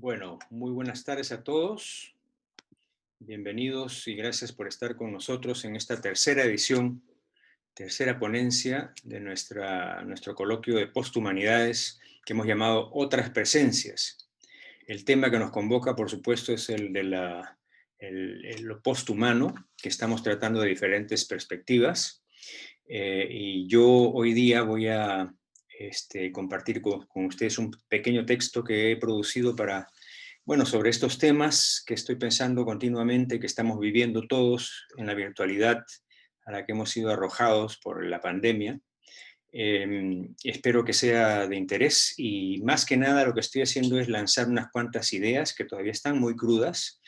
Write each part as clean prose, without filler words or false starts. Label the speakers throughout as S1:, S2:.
S1: Bueno, muy buenas tardes a todos. Bienvenidos y gracias por estar con nosotros en esta tercera edición, tercera ponencia de nuestro coloquio de posthumanidades que hemos llamado Otras Presencias. El tema que nos convoca, por supuesto, es el de lo posthumano, que estamos tratando de diferentes perspectivas. Y yo hoy día voy a compartir con ustedes un pequeño texto que he producido sobre estos temas que estoy pensando continuamente, que estamos viviendo todos en la virtualidad a la que hemos sido arrojados por la pandemia. Espero que sea de interés y más que nada lo que estoy haciendo es lanzar unas cuantas ideas que todavía están muy crudas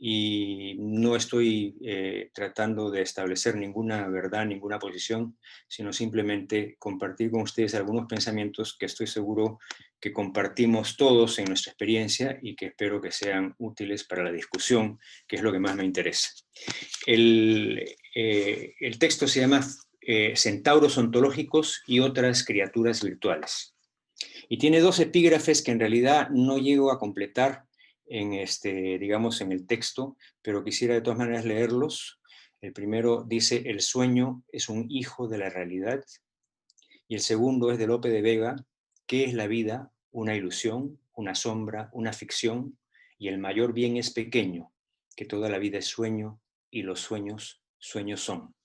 S1: y no estoy tratando de establecer ninguna verdad, ninguna posición, sino simplemente compartir con ustedes algunos pensamientos que estoy seguro que compartimos todos en nuestra experiencia y que espero que sean útiles para la discusión, que es lo que más me interesa. El texto se llama Centauros ontológicos y otras criaturas virtuales. Y tiene dos epígrafes que en realidad no llego a completar digamos, en el texto, pero quisiera de todas maneras leerlos. El primero dice: el sueño es un hijo de la realidad. Y el segundo es de Lope de Vega: ¿qué es la vida? Una ilusión, una sombra, una ficción, y el mayor bien es pequeño, que toda la vida es sueño, y los sueños, sueños son.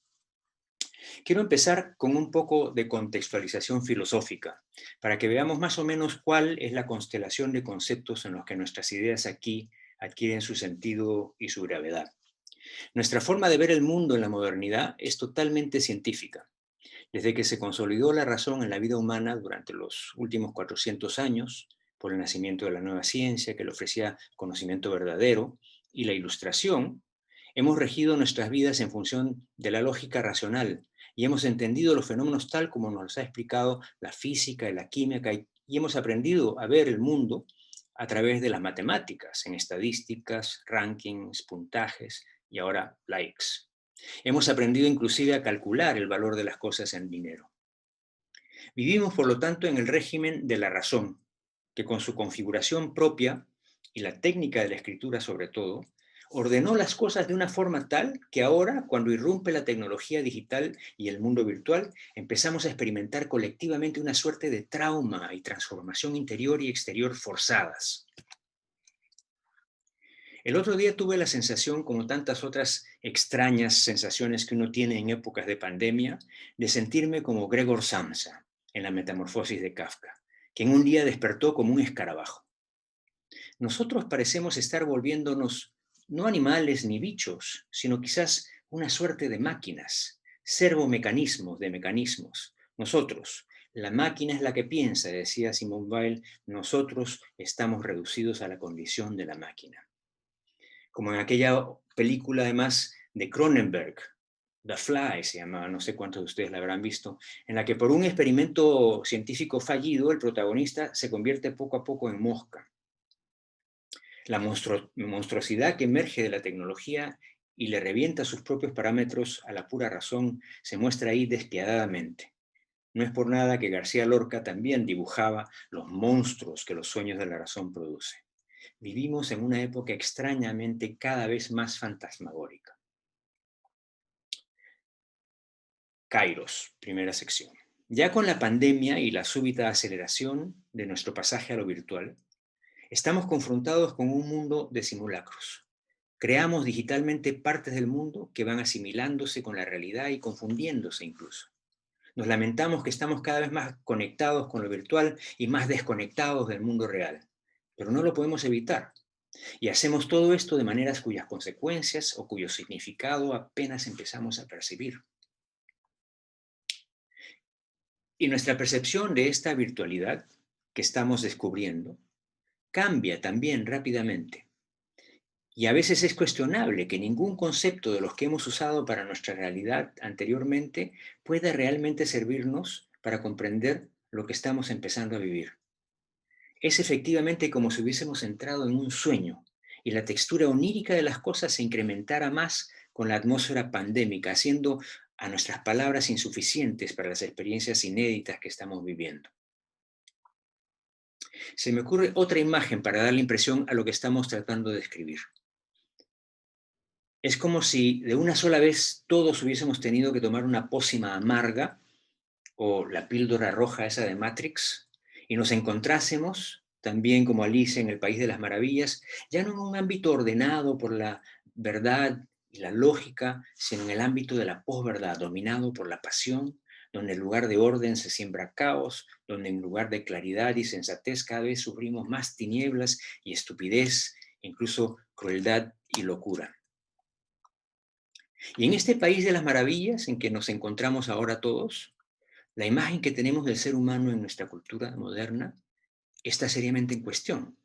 S1: Quiero empezar con un poco de contextualización filosófica, para que veamos más o menos cuál es la constelación de conceptos en los que nuestras ideas aquí adquieren su sentido y su gravedad. Nuestra forma de ver el mundo en la modernidad es totalmente científica. Desde que se consolidó la razón en la vida humana durante los últimos 400 años, por el nacimiento de la nueva ciencia que le ofrecía conocimiento verdadero, y la ilustración, hemos regido nuestras vidas en función de la lógica racional y hemos entendido los fenómenos tal como nos los ha explicado la física y la química, y hemos aprendido a ver el mundo a través de las matemáticas, en estadísticas, rankings, puntajes y ahora likes. Hemos aprendido inclusive a calcular el valor de las cosas en dinero. Vivimos, por lo tanto, en el régimen de la razón, que con su configuración propia y la técnica de la escritura sobre todo, ordenó las cosas de una forma tal que ahora, cuando irrumpe la tecnología digital y el mundo virtual, empezamos a experimentar colectivamente una suerte de trauma y transformación interior y exterior forzadas. El otro día tuve la sensación, como tantas otras extrañas sensaciones que uno tiene en épocas de pandemia, de sentirme como Gregor Samsa en la Metamorfosis de Kafka, que en un día despertó como un escarabajo. Nosotros parecemos estar volviéndonos no animales ni bichos, sino quizás una suerte de máquinas, servomecanismos de mecanismos. Nosotros, la máquina es la que piensa, decía Simone Weil, nosotros estamos reducidos a la condición de la máquina. Como en aquella película además de Cronenberg, The Fly se llamaba, no sé cuántos de ustedes la habrán visto, en la que por un experimento científico fallido el protagonista se convierte poco a poco en mosca. La monstruosidad que emerge de la tecnología y le revienta sus propios parámetros a la pura razón se muestra ahí despiadadamente. No es por nada que García Lorca también dibujaba los monstruos que los sueños de la razón producen. Vivimos en una época extrañamente cada vez más fantasmagórica. Kairos, primera sección. Ya con la pandemia y la súbita aceleración de nuestro pasaje a lo virtual, estamos confrontados con un mundo de simulacros. Creamos digitalmente partes del mundo que van asimilándose con la realidad y confundiéndose incluso. Nos lamentamos que estamos cada vez más conectados con lo virtual y más desconectados del mundo real, pero no lo podemos evitar. Y hacemos todo esto de maneras cuyas consecuencias o cuyo significado apenas empezamos a percibir. Y nuestra percepción de esta virtualidad que estamos descubriendo cambia también rápidamente. Y a veces es cuestionable que ningún concepto de los que hemos usado para nuestra realidad anteriormente pueda realmente servirnos para comprender lo que estamos empezando a vivir. Es efectivamente como si hubiésemos entrado en un sueño y la textura onírica de las cosas se incrementara más con la atmósfera pandémica, haciendo a nuestras palabras insuficientes para las experiencias inéditas que estamos viviendo. Se me ocurre otra imagen para darle impresión a lo que estamos tratando de describir. Es como si de una sola vez todos hubiésemos tenido que tomar una pócima amarga o la píldora roja esa de Matrix y nos encontrásemos, también como Alicia en el País de las Maravillas, ya no en un ámbito ordenado por la verdad y la lógica, sino en el ámbito de la posverdad, dominado por la pasión, donde en lugar de orden se siembra caos, donde en lugar de claridad y sensatez cada vez sufrimos más tinieblas y estupidez, incluso crueldad y locura. Y en este País de las Maravillas en que nos encontramos ahora todos, la imagen que tenemos del ser humano en nuestra cultura moderna está seriamente en cuestión,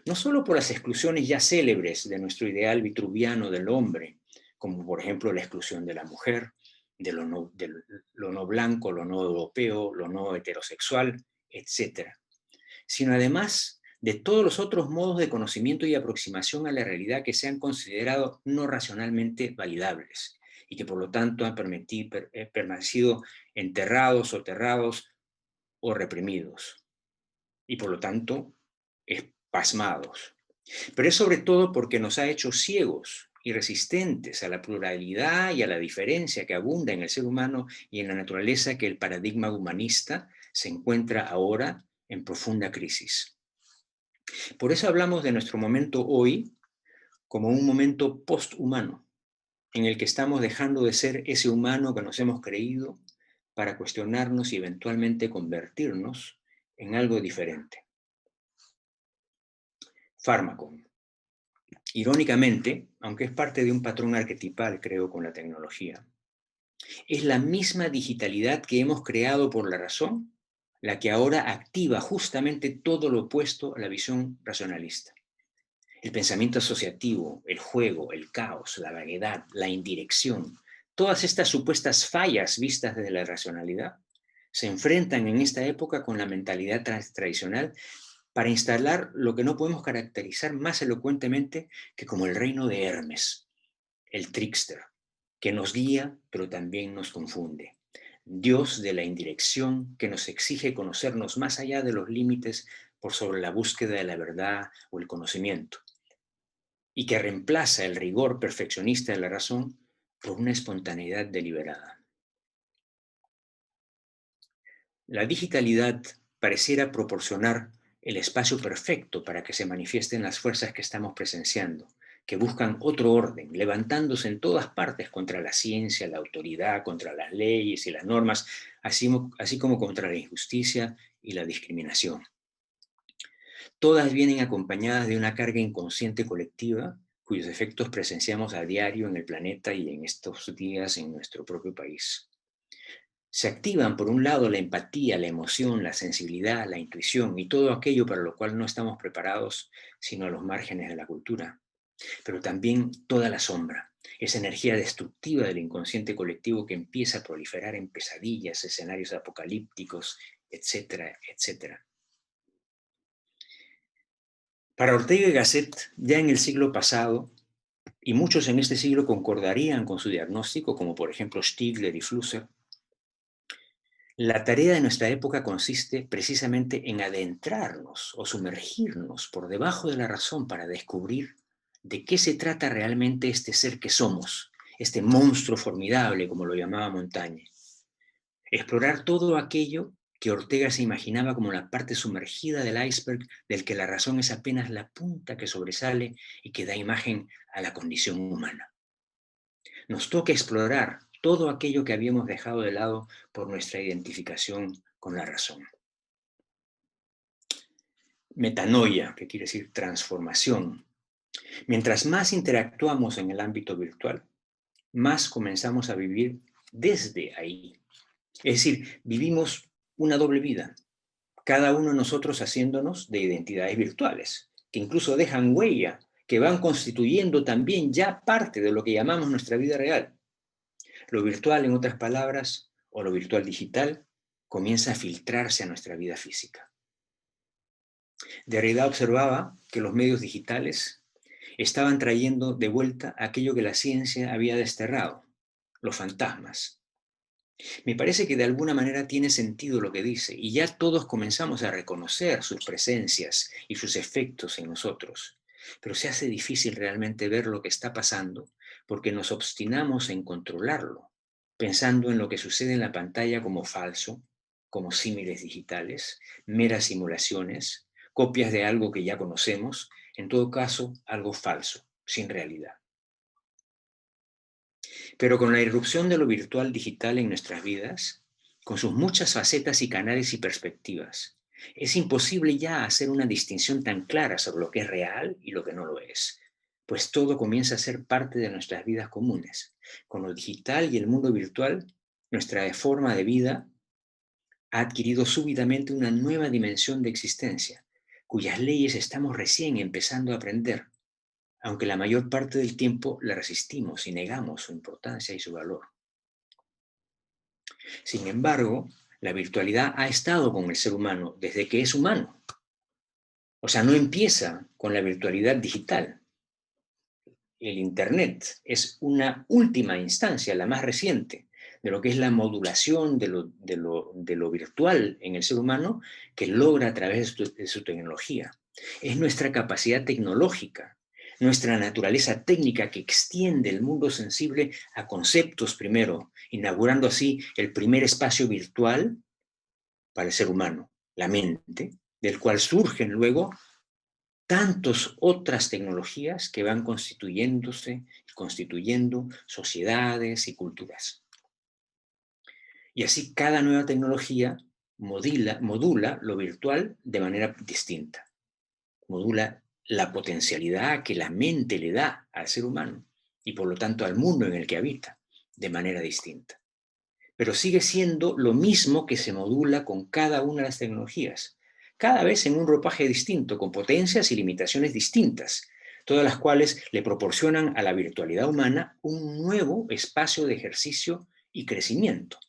S1: no solo por las exclusiones ya célebres de nuestro ideal vitruviano del hombre, como por ejemplo la exclusión de la mujer, de lo no blanco, lo no europeo, lo no heterosexual, etc., sino además de todos los otros modos de conocimiento y aproximación a la realidad que se han considerado no racionalmente validables y que por lo tanto han permanecido enterrados, soterrados o reprimidos y por lo tanto pasmados. Pero es sobre todo porque nos ha hecho ciegos y resistentes a la pluralidad y a la diferencia que abunda en el ser humano y en la naturaleza que el paradigma humanista se encuentra ahora en profunda crisis. Por eso hablamos de nuestro momento hoy como un momento posthumano, en el que estamos dejando de ser ese humano que nos hemos creído para cuestionarnos y eventualmente convertirnos en algo diferente. Fármaco. Irónicamente, aunque es parte de un patrón arquetipal, creo, con la tecnología, es la misma digitalidad que hemos creado por la razón la que ahora activa justamente todo lo opuesto a la visión racionalista. El pensamiento asociativo, el juego, el caos, la vaguedad, la indirección, todas estas supuestas fallas vistas desde la racionalidad, se enfrentan en esta época con la mentalidad tradicional para instalar lo que no podemos caracterizar más elocuentemente que como el reino de Hermes, el trickster, que nos guía pero también nos confunde. Dios de la indirección que nos exige conocernos más allá de los límites por sobre la búsqueda de la verdad o el conocimiento, y que reemplaza el rigor perfeccionista de la razón por una espontaneidad deliberada. La digitalidad pareciera proporcionar el espacio perfecto para que se manifiesten las fuerzas que estamos presenciando, que buscan otro orden, levantándose en todas partes contra la ciencia, la autoridad, contra las leyes y las normas, así como contra la injusticia y la discriminación. Todas vienen acompañadas de una carga inconsciente colectiva, cuyos efectos presenciamos a diario en el planeta y en estos días en nuestro propio país. Se activan, por un lado, la empatía, la emoción, la sensibilidad, la intuición y todo aquello para lo cual no estamos preparados, sino a los márgenes de la cultura. Pero también toda la sombra, esa energía destructiva del inconsciente colectivo que empieza a proliferar en pesadillas, escenarios apocalípticos, etcétera, etcétera. Para Ortega y Gasset, ya en el siglo pasado, y muchos en este siglo concordarían con su diagnóstico, como por ejemplo Stigler y Flusser, la tarea de nuestra época consiste precisamente en adentrarnos o sumergirnos por debajo de la razón para descubrir de qué se trata realmente este ser que somos, este monstruo formidable, como lo llamaba Montaigne. Explorar todo aquello que Ortega se imaginaba como la parte sumergida del iceberg del que la razón es apenas la punta que sobresale y que da imagen a la condición humana. Nos toca explorar todo aquello que habíamos dejado de lado por nuestra identificación con la razón. Metanoia, que quiere decir transformación. Mientras más interactuamos en el ámbito virtual, más comenzamos a vivir desde ahí. Es decir, vivimos una doble vida, cada uno de nosotros haciéndonos de identidades virtuales, que incluso dejan huella, que van constituyendo también ya parte de lo que llamamos nuestra vida real. Lo virtual, en otras palabras, o lo virtual digital, comienza a filtrarse a nuestra vida física. Derrida observaba que los medios digitales estaban trayendo de vuelta aquello que la ciencia había desterrado, los fantasmas. Me parece que de alguna manera tiene sentido lo que dice, y ya todos comenzamos a reconocer sus presencias y sus efectos en nosotros. Pero se hace difícil realmente ver lo que está pasando porque nos obstinamos en controlarlo, pensando en lo que sucede en la pantalla como falso, como símiles digitales, meras simulaciones, copias de algo que ya conocemos, en todo caso, algo falso, sin realidad. Pero con la irrupción de lo virtual digital en nuestras vidas, con sus muchas facetas y canales y perspectivas, es imposible ya hacer una distinción tan clara sobre lo que es real y lo que no lo es, pues todo comienza a ser parte de nuestras vidas comunes. Con lo digital y el mundo virtual, nuestra forma de vida ha adquirido súbitamente una nueva dimensión de existencia, cuyas leyes estamos recién empezando a aprender, aunque la mayor parte del tiempo la resistimos y negamos su importancia y su valor. Sin embargo, la virtualidad ha estado con el ser humano desde que es humano. O sea, no empieza con la virtualidad digital. El Internet es una última instancia, la más reciente, de lo que es la modulación de lo virtual en el ser humano que logra a través de su tecnología. Es nuestra capacidad tecnológica, nuestra naturaleza técnica que extiende el mundo sensible a conceptos primero, inaugurando así el primer espacio virtual para el ser humano, la mente, del cual surgen luego tantas otras tecnologías que van constituyendo sociedades y culturas. Y así cada nueva tecnología modula lo virtual de manera distinta, modula la potencialidad que la mente le da al ser humano y por lo tanto al mundo en el que habita de manera distinta. Pero sigue siendo lo mismo que se modula con cada una de las tecnologías, cada vez en un ropaje distinto, con potencias y limitaciones distintas, todas las cuales le proporcionan a la virtualidad humana un nuevo espacio de ejercicio y crecimiento.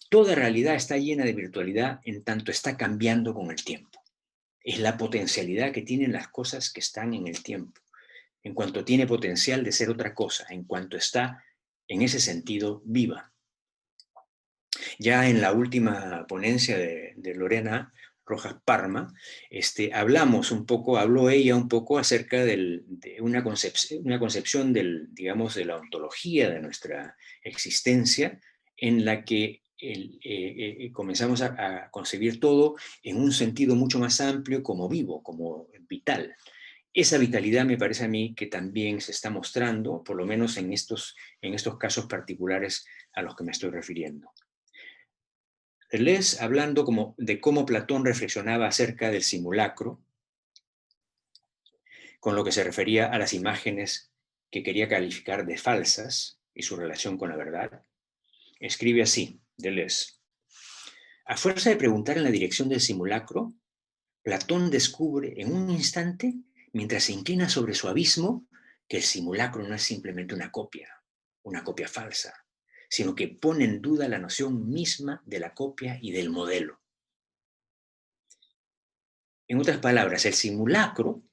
S1: Toda realidad está llena de virtualidad en tanto está cambiando con el tiempo. Es la potencialidad que tienen las cosas que están en el tiempo, en cuanto tiene potencial de ser otra cosa, en cuanto está, en ese sentido, viva. Ya en la última ponencia de Lorena Rojas Parma, habló ella un poco acerca de una concepción digamos, de la ontología de nuestra existencia, en la que comenzamos a concebir todo en un sentido mucho más amplio como vivo, como vital. Esa vitalidad me parece a mí que también se está mostrando, por lo menos en estos casos particulares a los que me estoy refiriendo. Deleuze, hablando de cómo Platón reflexionaba acerca del simulacro, con lo que se refería a las imágenes que quería calificar de falsas y su relación con la verdad, escribe así, Deleuze: a fuerza de preguntar en la dirección del simulacro, Platón descubre en un instante, mientras se inclina sobre su abismo, que el simulacro no es simplemente una copia falsa, sino que pone en duda la noción misma de la copia y del modelo. En otras palabras, el simulacro,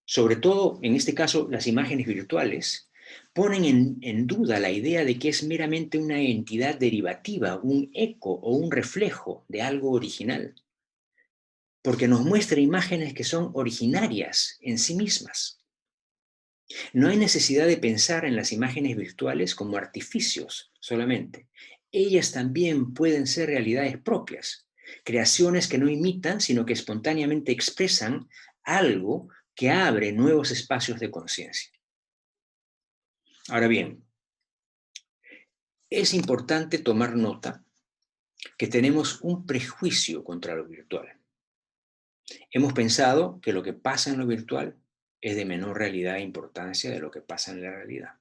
S1: sobre todo en este caso las imágenes virtuales, ponen en duda la idea de que es meramente una entidad derivativa, un eco o un reflejo de algo original, porque nos muestra imágenes que son originarias en sí mismas. No hay necesidad de pensar en las imágenes virtuales como artificios solamente. Ellas también pueden ser realidades propias, creaciones que no imitan, sino que espontáneamente expresan algo que abre nuevos espacios de conciencia. Ahora bien, es importante tomar nota que tenemos un prejuicio contra lo virtual. Hemos pensado que lo que pasa en lo virtual es de menor realidad e importancia de lo que pasa en la realidad.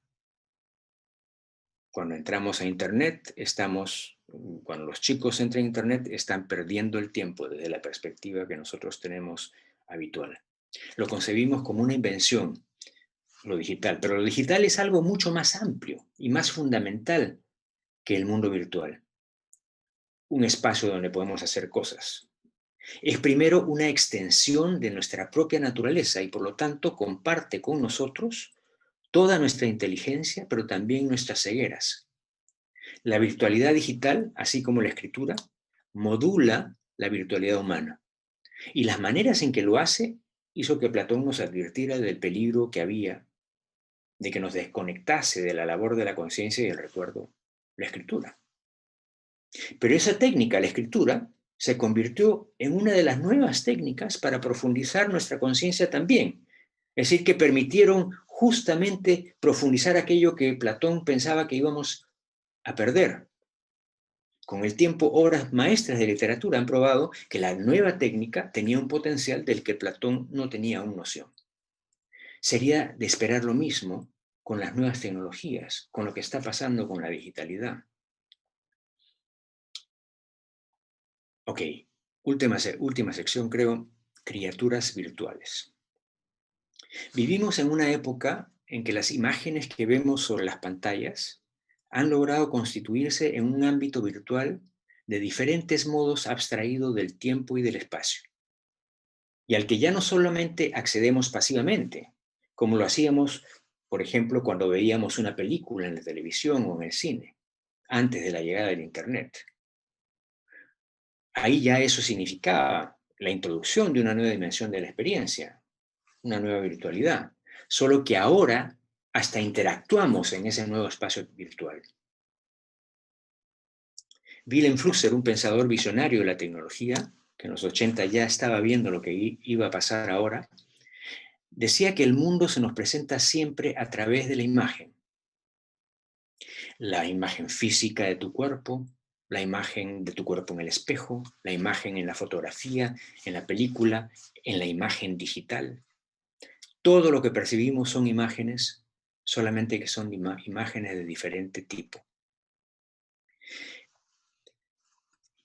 S1: Cuando entramos a Internet, cuando los chicos entran a Internet, están perdiendo el tiempo desde la perspectiva que nosotros tenemos habitual. Lo concebimos como una invención, lo digital, pero lo digital es algo mucho más amplio y más fundamental que el mundo virtual. Un espacio donde podemos hacer cosas. Es primero una extensión de nuestra propia naturaleza y por lo tanto comparte con nosotros toda nuestra inteligencia, pero también nuestras cegueras. La virtualidad digital, así como la escritura, modula la virtualidad humana. Y las maneras en que lo hace hizo que Platón nos advirtiera del peligro que había de que nos desconectase de la labor de la conciencia y el recuerdo, la escritura. Pero esa técnica, la escritura, se convirtió en una de las nuevas técnicas para profundizar nuestra conciencia también. Es decir, que permitieron justamente profundizar aquello que Platón pensaba que íbamos a perder. Con el tiempo, obras maestras de literatura han probado que la nueva técnica tenía un potencial del que Platón no tenía aún noción. Sería de esperar lo mismo con las nuevas tecnologías, con lo que está pasando con la digitalidad. Ok, última sección, creo, criaturas virtuales. Vivimos en una época en que las imágenes que vemos sobre las pantallas han logrado constituirse en un ámbito virtual de diferentes modos abstraído del tiempo y del espacio, y al que ya no solamente accedemos pasivamente, como lo hacíamos, por ejemplo, cuando veíamos una película en la televisión o en el cine, antes de la llegada del Internet. Ahí ya eso significaba la introducción de una nueva dimensión de la experiencia, una nueva virtualidad, solo que ahora hasta interactuamos en ese nuevo espacio virtual. Willem Flusser, un pensador visionario de la tecnología, que en los 80 ya estaba viendo lo que iba a pasar ahora, decía que el mundo se nos presenta siempre a través de la imagen física de tu cuerpo, la imagen de tu cuerpo en el espejo, la imagen en la fotografía, en la película, en la imagen digital. Todo lo que percibimos son imágenes, solamente que son imágenes de diferente tipo.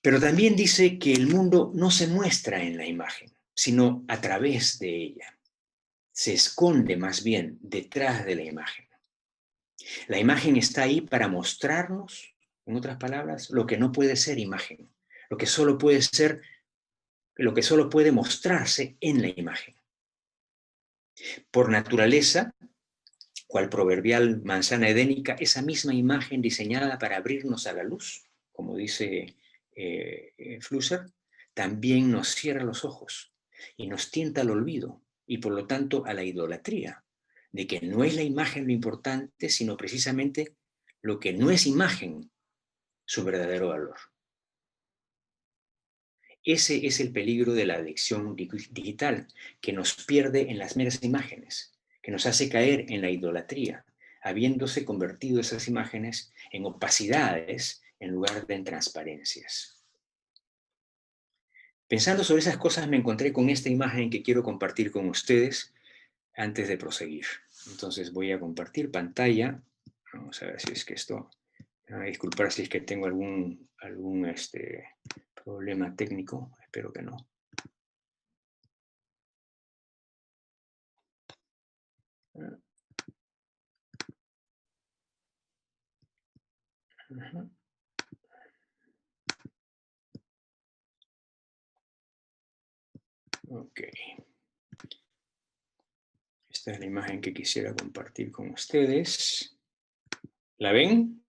S1: Pero también dice que el mundo no se muestra en la imagen, sino a través de ella. Se esconde más bien detrás de la imagen. La imagen está ahí para mostrarnos, en otras palabras, lo que no puede ser imagen, lo que solo puede ser, lo que solo puede mostrarse en la imagen. Por naturaleza, cual proverbial manzana edénica, esa misma imagen diseñada para abrirnos a la luz, como dice Flusser, también nos cierra los ojos y nos tienta al olvido y por lo tanto a la idolatría, de que no es la imagen lo importante, sino precisamente lo que no es imagen, su verdadero valor. Ese es el peligro de la adicción digital, que nos pierde en las meras imágenes, que nos hace caer en la idolatría, habiéndose convertido esas imágenes en opacidades en lugar de en transparencias. Pensando sobre esas cosas me encontré con esta imagen que quiero compartir con ustedes antes de proseguir. Entonces voy a compartir pantalla. Vamos a ver si es que esto... disculpar si es que tengo algún problema técnico. Espero que no. Ok. Esta es la imagen que quisiera compartir con ustedes. ¿La ven?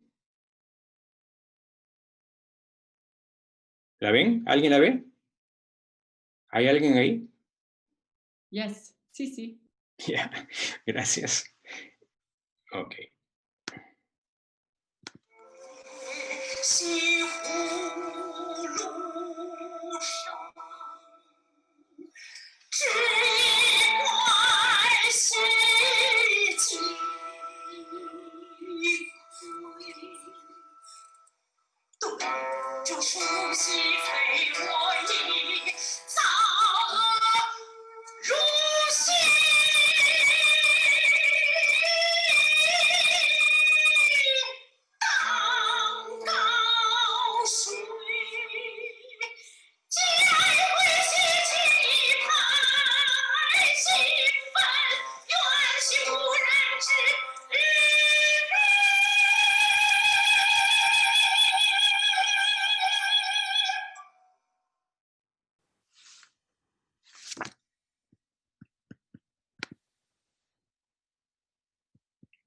S1: ¿La ven? ¿Alguien la ve? ¿Hay alguien ahí?
S2: Yes, sí, sí.
S1: Ya, gracias. Ok.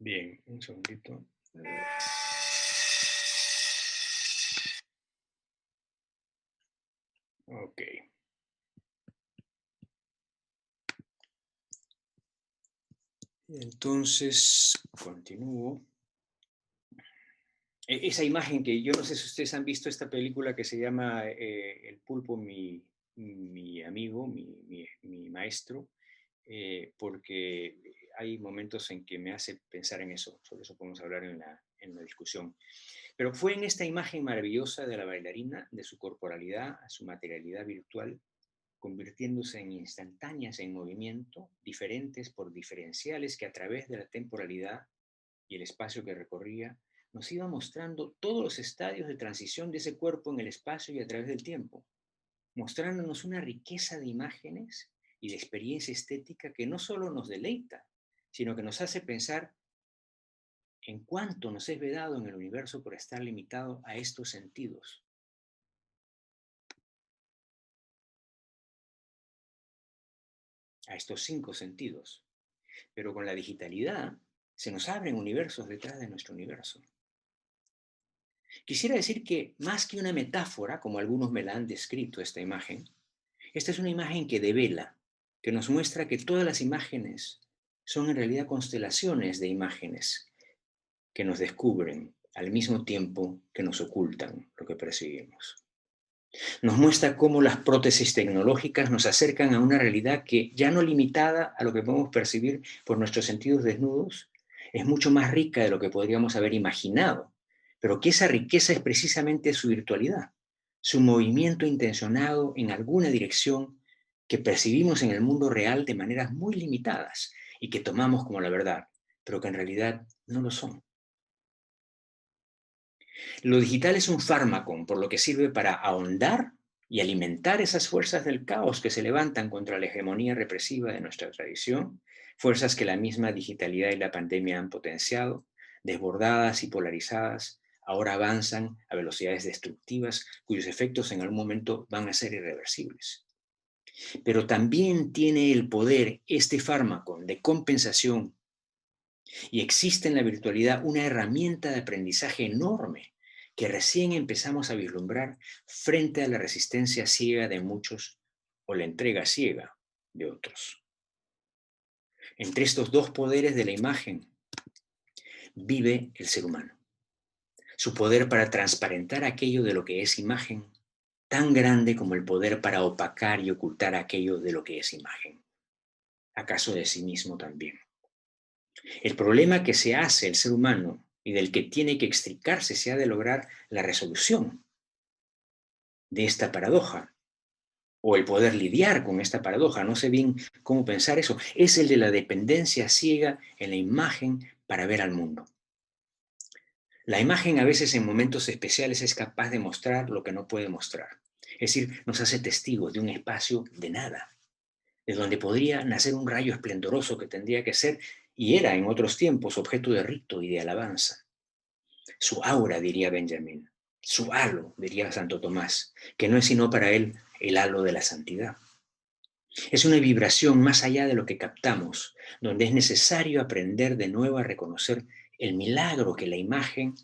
S1: Bien, un segundito. Ok. Entonces, continúo. Esa imagen que yo no sé si ustedes han visto esta película que se llama El pulpo, mi amigo, mi maestro, porque hay momentos en que me hace pensar en eso. Sobre eso podemos hablar en la discusión. Pero fue en esta imagen maravillosa de la bailarina, de su corporalidad, su materialidad virtual, convirtiéndose en instantáneas en movimiento, diferentes por diferenciales que a través de la temporalidad y el espacio que recorría, nos iba mostrando todos los estadios de transición de ese cuerpo en el espacio y a través del tiempo, mostrándonos una riqueza de imágenes y de experiencia estética que no solo nos deleita, sino que nos hace pensar en cuánto nos es vedado en el universo por estar limitado a estos sentidos. A estos 5 sentidos. Pero con la digitalidad se nos abren universos detrás de nuestro universo. Quisiera decir que más que una metáfora, como algunos me la han descrito esta imagen, esta es una imagen que devela, que nos muestra que todas las imágenes son en realidad constelaciones de imágenes que nos descubren al mismo tiempo que nos ocultan lo que percibimos. Nos muestra cómo las prótesis tecnológicas nos acercan a una realidad que, ya no limitada a lo que podemos percibir por nuestros sentidos desnudos, es mucho más rica de lo que podríamos haber imaginado, pero que esa riqueza es precisamente su virtualidad, su movimiento intencionado en alguna dirección que percibimos en el mundo real de maneras muy limitadas y que tomamos como la verdad, pero que en realidad no lo son. Lo digital es un fármaco, por lo que sirve para ahondar y alimentar esas fuerzas del caos que se levantan contra la hegemonía represiva de nuestra tradición, fuerzas que la misma digitalidad y la pandemia han potenciado, desbordadas y polarizadas, ahora avanzan a velocidades destructivas cuyos efectos en algún momento van a ser irreversibles. Pero también tiene el poder este fármaco de compensación, y existe en la virtualidad una herramienta de aprendizaje enorme que recién empezamos a vislumbrar frente a la resistencia ciega de muchos o la entrega ciega de otros. Entre estos dos poderes de la imagen vive el ser humano. Su poder para transparentar aquello de lo que es imagen, tan grande como el poder para opacar y ocultar aquello de lo que es imagen. ¿Acaso de sí mismo también? El problema que se hace el ser humano y del que tiene que extricarse se ha de lograr la resolución de esta paradoja, o el poder lidiar con esta paradoja, no sé bien cómo pensar eso, es el de la dependencia ciega en la imagen para ver al mundo. La imagen a veces en momentos especiales es capaz de mostrar lo que no puede mostrar, es decir, nos hace testigos de un espacio de nada, de donde podría nacer un rayo esplendoroso que tendría que ser, y era en otros tiempos, objeto de rito y de alabanza. Su aura, diría Benjamin, su halo, diría Santo Tomás, que no es sino para él el halo de la santidad. Es una vibración más allá de lo que captamos, donde es necesario aprender de nuevo a reconocer el milagro que la imagen,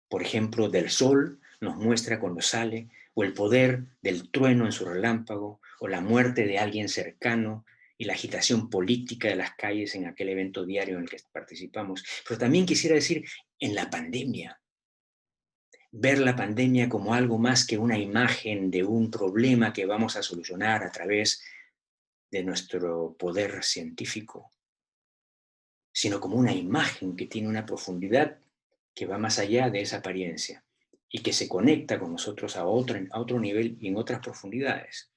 S1: por ejemplo, del sol nos muestra cuando sale, o el poder del trueno en su relámpago, o la muerte de alguien cercano y la agitación política de las calles en aquel evento diario en el que participamos. Pero también quisiera decir en la pandemia, ver la pandemia como algo más que una imagen de un problema que vamos a solucionar a través de nuestro poder científico, sino como una imagen que tiene una profundidad que va más allá de esa apariencia y que se conecta con nosotros a otro nivel y en otras profundidades.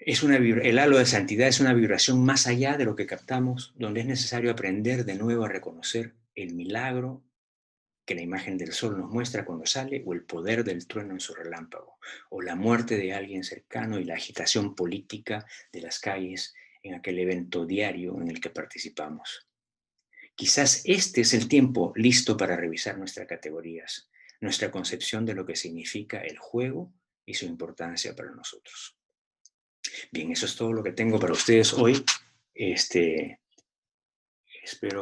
S1: El halo de santidad es una vibración más allá de lo que captamos, donde es necesario aprender de nuevo a reconocer el milagro que la imagen del sol nos muestra cuando sale, o el poder del trueno en su relámpago, o la muerte de alguien cercano y la agitación política de las calles en aquel evento diario en el que participamos. Quizás este es el tiempo listo para revisar nuestras categorías, nuestra concepción de lo que significa el juego y su importancia para nosotros. Bien, eso es todo lo que tengo para ustedes hoy. Espero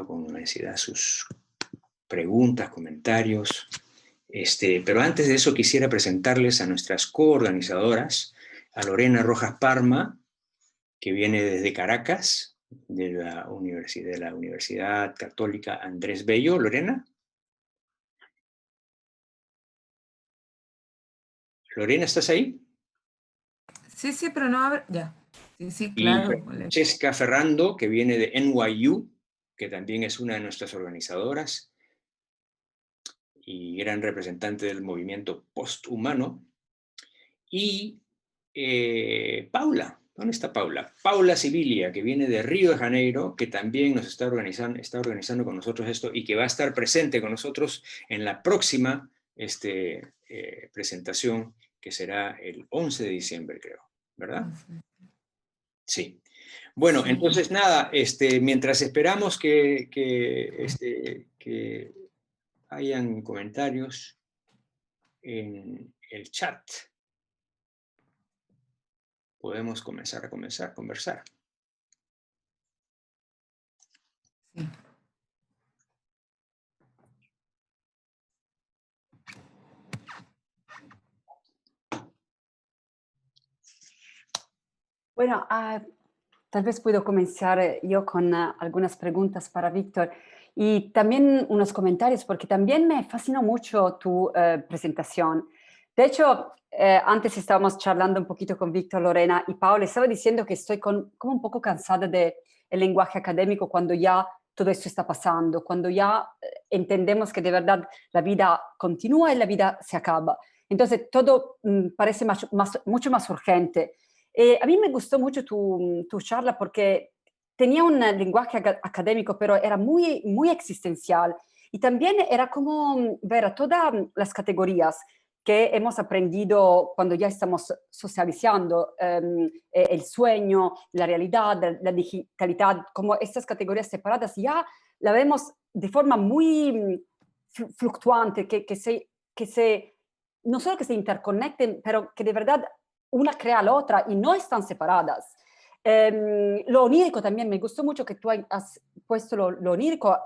S1: con ansiedad sus preguntas, comentarios. Pero antes de eso quisiera presentarles a nuestras coorganizadoras, a Lorena Rojas Parma, que viene desde Caracas, de la Universidad Católica Andrés Bello. Lorena. Lorena, ¿estás ahí?
S3: Sí, sí, pero no abre. Ya. Sí, sí,
S1: Y
S3: claro.
S1: Francesca Ferrando, que viene de NYU, que también es una de nuestras organizadoras y gran representante del movimiento posthumano. Y Paula, ¿dónde está Paula? Paula Sibilia, que viene de Río de Janeiro, que también nos está organizando con nosotros esto y que va a estar presente con nosotros en la próxima presentación, que será el 11 de diciembre, creo, ¿verdad? Sí. Bueno,
S3: Sí.
S1: entonces nada, mientras esperamos que hayan comentarios en el chat, podemos comenzar a conversar.
S3: Sí.
S4: Bueno, tal vez puedo comenzar yo con algunas preguntas para Víctor y también unos comentarios, porque también me fascinó mucho tu presentación. De hecho, antes estábamos charlando un poquito con Víctor, Lorena y Paula, estaba diciendo que estoy como un poco cansada del lenguaje académico cuando ya todo esto está pasando, cuando ya entendemos que de verdad la vida continúa y la vida se acaba. Entonces todo parece mucho más urgente. A mí me gustó mucho tu charla porque tenía un lenguaje académico, pero era muy, muy existencial. Y también era como ver todas las categorías que hemos aprendido cuando ya estamos socializando, el sueño, la realidad, la digitalidad, como estas categorías separadas, ya la vemos de forma muy fluctuante, no solo que se interconecten, pero que de verdad una crea la otra y no están separadas. Lo onírico también, me gustó mucho que tú has puesto lo onírico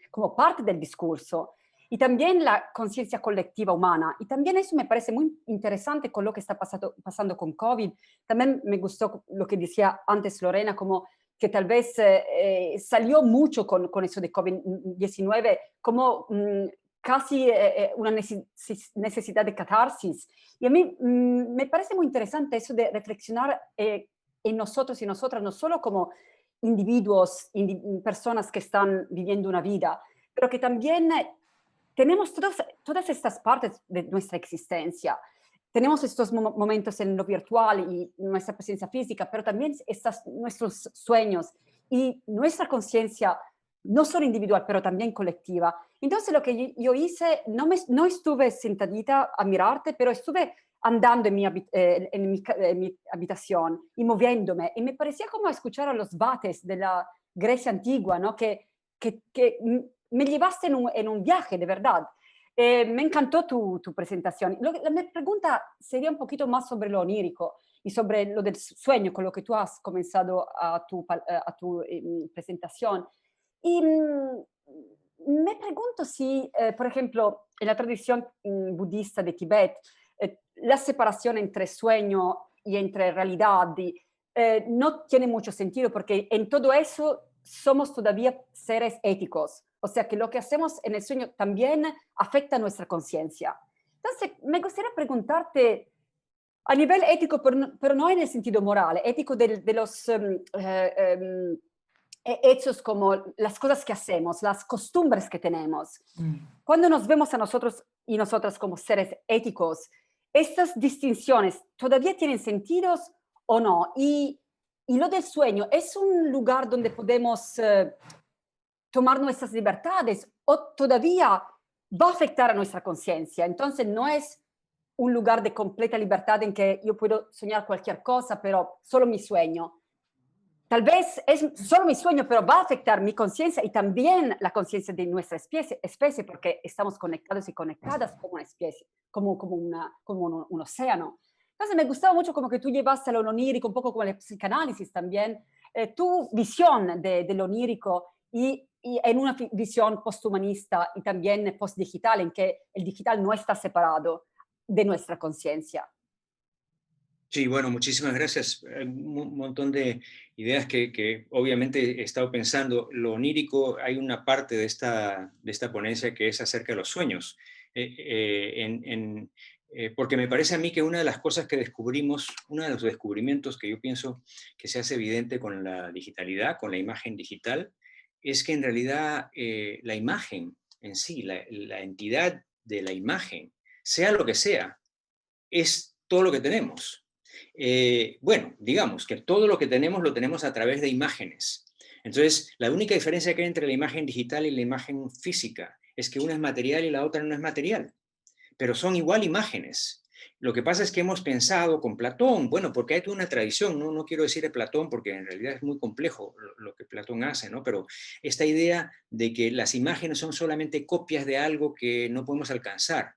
S4: como parte del discurso y también la conciencia colectiva humana. Y también eso me parece muy interesante con lo que está pasando con COVID. También me gustó lo que decía antes Lorena, como que tal vez salió mucho con eso de COVID-19, como casi una necesidad de catarsis. Y a mí me parece muy interesante eso de reflexionar en nosotros y nosotras, no solo como individuos, personas que están viviendo una vida, pero que también tenemos todas estas partes de nuestra existencia. Tenemos estos momentos en lo virtual y nuestra presencia física, pero también nuestros sueños y nuestra conciencia, no solo individual, pero también colectiva. Entonces lo que yo hice, no estuve sentadita a mirarte, pero estuve andando en mi habitación y moviéndome. Y me parecía como escuchar a los vates de la Grecia antigua, ¿no? que me llevaste en un viaje, de verdad. Me encantó tu presentación. Mi pregunta sería un poquito más sobre lo onírico y sobre lo del sueño, con lo que tú has comenzado a tu presentación. Y me pregunto si, por ejemplo, en la tradición budista de Tibet, la separación entre sueño y entre realidad no tiene mucho sentido porque en todo eso somos todavía seres éticos. O sea que lo que hacemos en el sueño también afecta nuestra conciencia. Entonces, me gustaría preguntarte a nivel ético, pero no en el sentido moral, ético de los hechos como las cosas que hacemos, las costumbres que tenemos. Cuando nos vemos a nosotros y nosotras como seres éticos, ¿estas distinciones todavía tienen sentidos o no? Y lo del sueño, ¿es un lugar donde podemos tomar nuestras libertades o todavía va a afectar a nuestra conciencia? Entonces no es un lugar de completa libertad en que yo puedo soñar cualquier cosa, pero solo mi sueño. Tal vez es solo mi sueño, pero va a afectar mi conciencia y también la conciencia de nuestra especie, porque estamos conectados y conectadas como una especie, como un océano. Entonces me gustaba mucho como que tú llevaste lo onírico, un poco como el psicanálisis también, tu visión de lo onírico y y en una visión posthumanista y también postdigital, en que el digital no está separado de nuestra conciencia.
S1: Sí, bueno, muchísimas gracias. Un montón de ideas que obviamente he estado pensando. Lo onírico, hay una parte de esta ponencia que es acerca de los sueños. Porque me parece a mí que una de las cosas que descubrimos, uno de los descubrimientos que yo pienso que se hace evidente con la digitalidad, con la imagen digital, es que en realidad la imagen en sí, la entidad de la imagen, sea lo que sea, es todo lo que tenemos. Bueno, digamos que todo lo que tenemos lo tenemos a través de imágenes. Entonces, la única diferencia que hay entre la imagen digital y la imagen física es que una es material y la otra no es material, pero son igual imágenes. Lo que pasa es que hemos pensado con Platón, bueno, porque hay toda una tradición, no quiero decir de Platón porque en realidad es muy complejo lo que Platón hace, ¿no? Pero esta idea de que las imágenes son solamente copias de algo que no podemos alcanzar,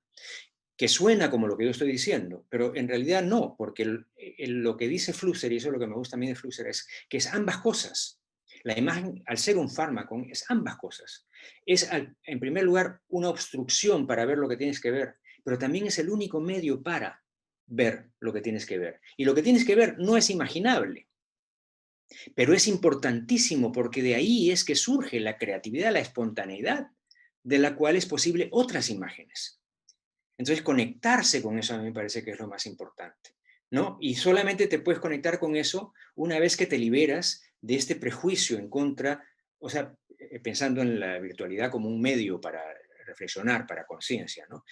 S1: que suena como lo que yo estoy diciendo, pero en realidad no, porque lo que dice Flusser, y eso es lo que me gusta a mí de Flusser, es que es ambas cosas. La imagen, al ser un fármaco, es ambas cosas. Es, en primer lugar, una obstrucción para ver lo que tienes que ver, pero también es el único medio para ver lo que tienes que ver. Y lo que tienes que ver no es imaginable, pero es importantísimo porque de ahí es que surge la creatividad, la espontaneidad, de la cual es posible otras imágenes. Entonces, conectarse con eso a mí me parece que es lo más importante, ¿no? Y solamente te puedes conectar con eso una vez que te liberas de este prejuicio en contra, o sea, pensando en la virtualidad como un medio para reflexionar, para conciencia, ¿no?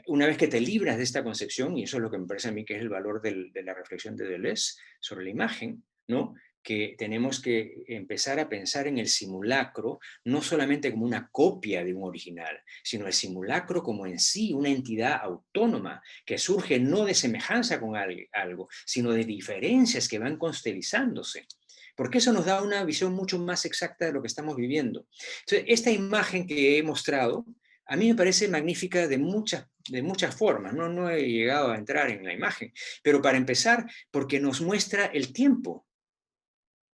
S1: Una vez que te libras de esta concepción, y eso es lo que me parece a mí que es el valor de la reflexión de Deleuze sobre la imagen, ¿no? Que tenemos que empezar a pensar en el simulacro, no solamente como una copia de un original, sino el simulacro como en sí una entidad autónoma que surge no de semejanza con algo, sino de diferencias que van constelizándose. Porque eso nos da una visión mucho más exacta de lo que estamos viviendo. Entonces, esta imagen que he mostrado, a mí me parece magnífica de muchas formas. No he llegado a entrar en la imagen, pero para empezar, porque nos muestra el tiempo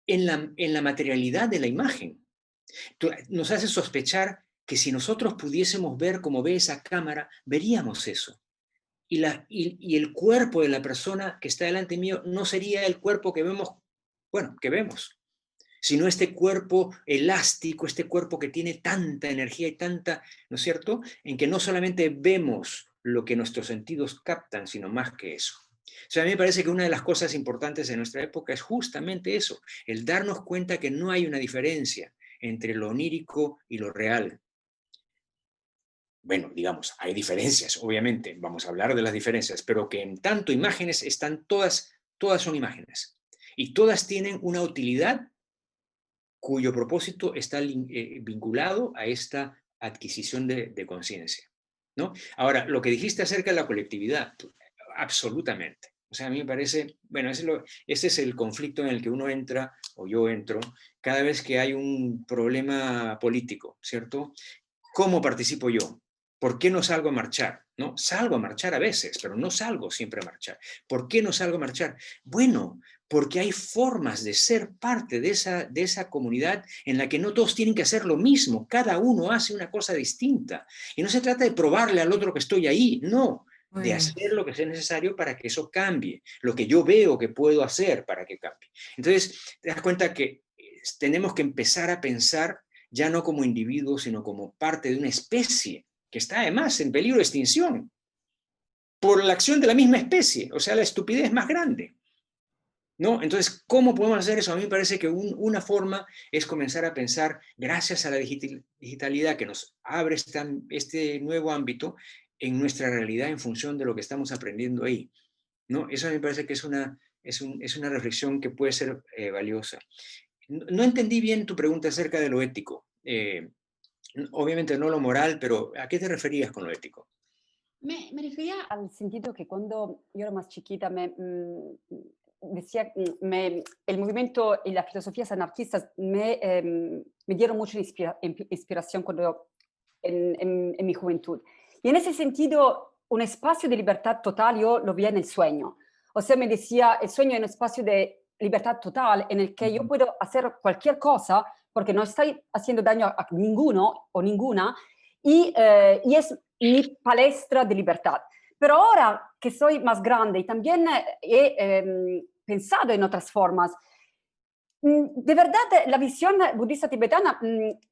S1: en la materialidad de la imagen. Nos hace sospechar que si nosotros pudiésemos ver como ve esa cámara, veríamos eso. Y el cuerpo de la persona que está delante mío no sería el cuerpo que vemos, sino este cuerpo elástico, este cuerpo que tiene tanta energía y tanta, ¿no es cierto?, en que no solamente vemos lo que nuestros sentidos captan, sino más que eso. O sea, a mí me parece que una de las cosas importantes de nuestra época es justamente eso, el darnos cuenta que no hay una diferencia entre lo onírico y lo real. Bueno, digamos, hay diferencias, obviamente, vamos a hablar de las diferencias, pero que en tanto imágenes están todas son imágenes. Y todas tienen una utilidad cuyo propósito está vinculado a esta adquisición de conciencia, ¿no? Ahora, lo que dijiste acerca de la colectividad, absolutamente. O sea, a mí me parece, bueno, ese es el conflicto en el que uno entra, o yo entro, cada vez que hay un problema político, ¿cierto? ¿Cómo participo yo? ¿Por qué no salgo a marchar? ¿No? Salgo a marchar a veces, pero no salgo siempre a marchar. ¿Por qué no salgo a marchar? Bueno, porque hay formas de ser parte de esa comunidad en la que no todos tienen que hacer lo mismo, cada uno hace una cosa distinta. Y no se trata de probarle al otro que estoy ahí, no, de hacer lo que sea necesario para que eso cambie, lo que yo veo que puedo hacer para que cambie. Entonces, te das cuenta que tenemos que empezar a pensar ya no como individuos, sino como parte de una especie que está además en peligro de extinción por la acción de la misma especie, o sea, la estupidez más grande, ¿no? Entonces, ¿cómo podemos hacer eso? A mí me parece que una forma es comenzar a pensar, gracias a la digitalidad que nos abre este nuevo ámbito, en nuestra realidad en función de lo que estamos aprendiendo ahí, ¿no? Eso a mí me parece que es una reflexión que puede ser valiosa. No entendí bien tu pregunta acerca de lo ético. Obviamente no lo moral, pero ¿a qué te referías con lo ético?
S2: Me refería
S4: Al sentido que cuando yo era más chiquita decía, el movimiento y las filosofías anarquistas me dieron mucha inspiración cuando en mi juventud. Y en ese sentido, un espacio de libertad total yo lo vi en el sueño. O sea, me decía, el sueño es un espacio de libertad total en el que yo puedo hacer cualquier cosa porque no estoy haciendo daño a ninguno o ninguna, y es mi palestra de libertad. Pero ahora que soy más grande y también he pensado en otras formas, de verdad la visión budista tibetana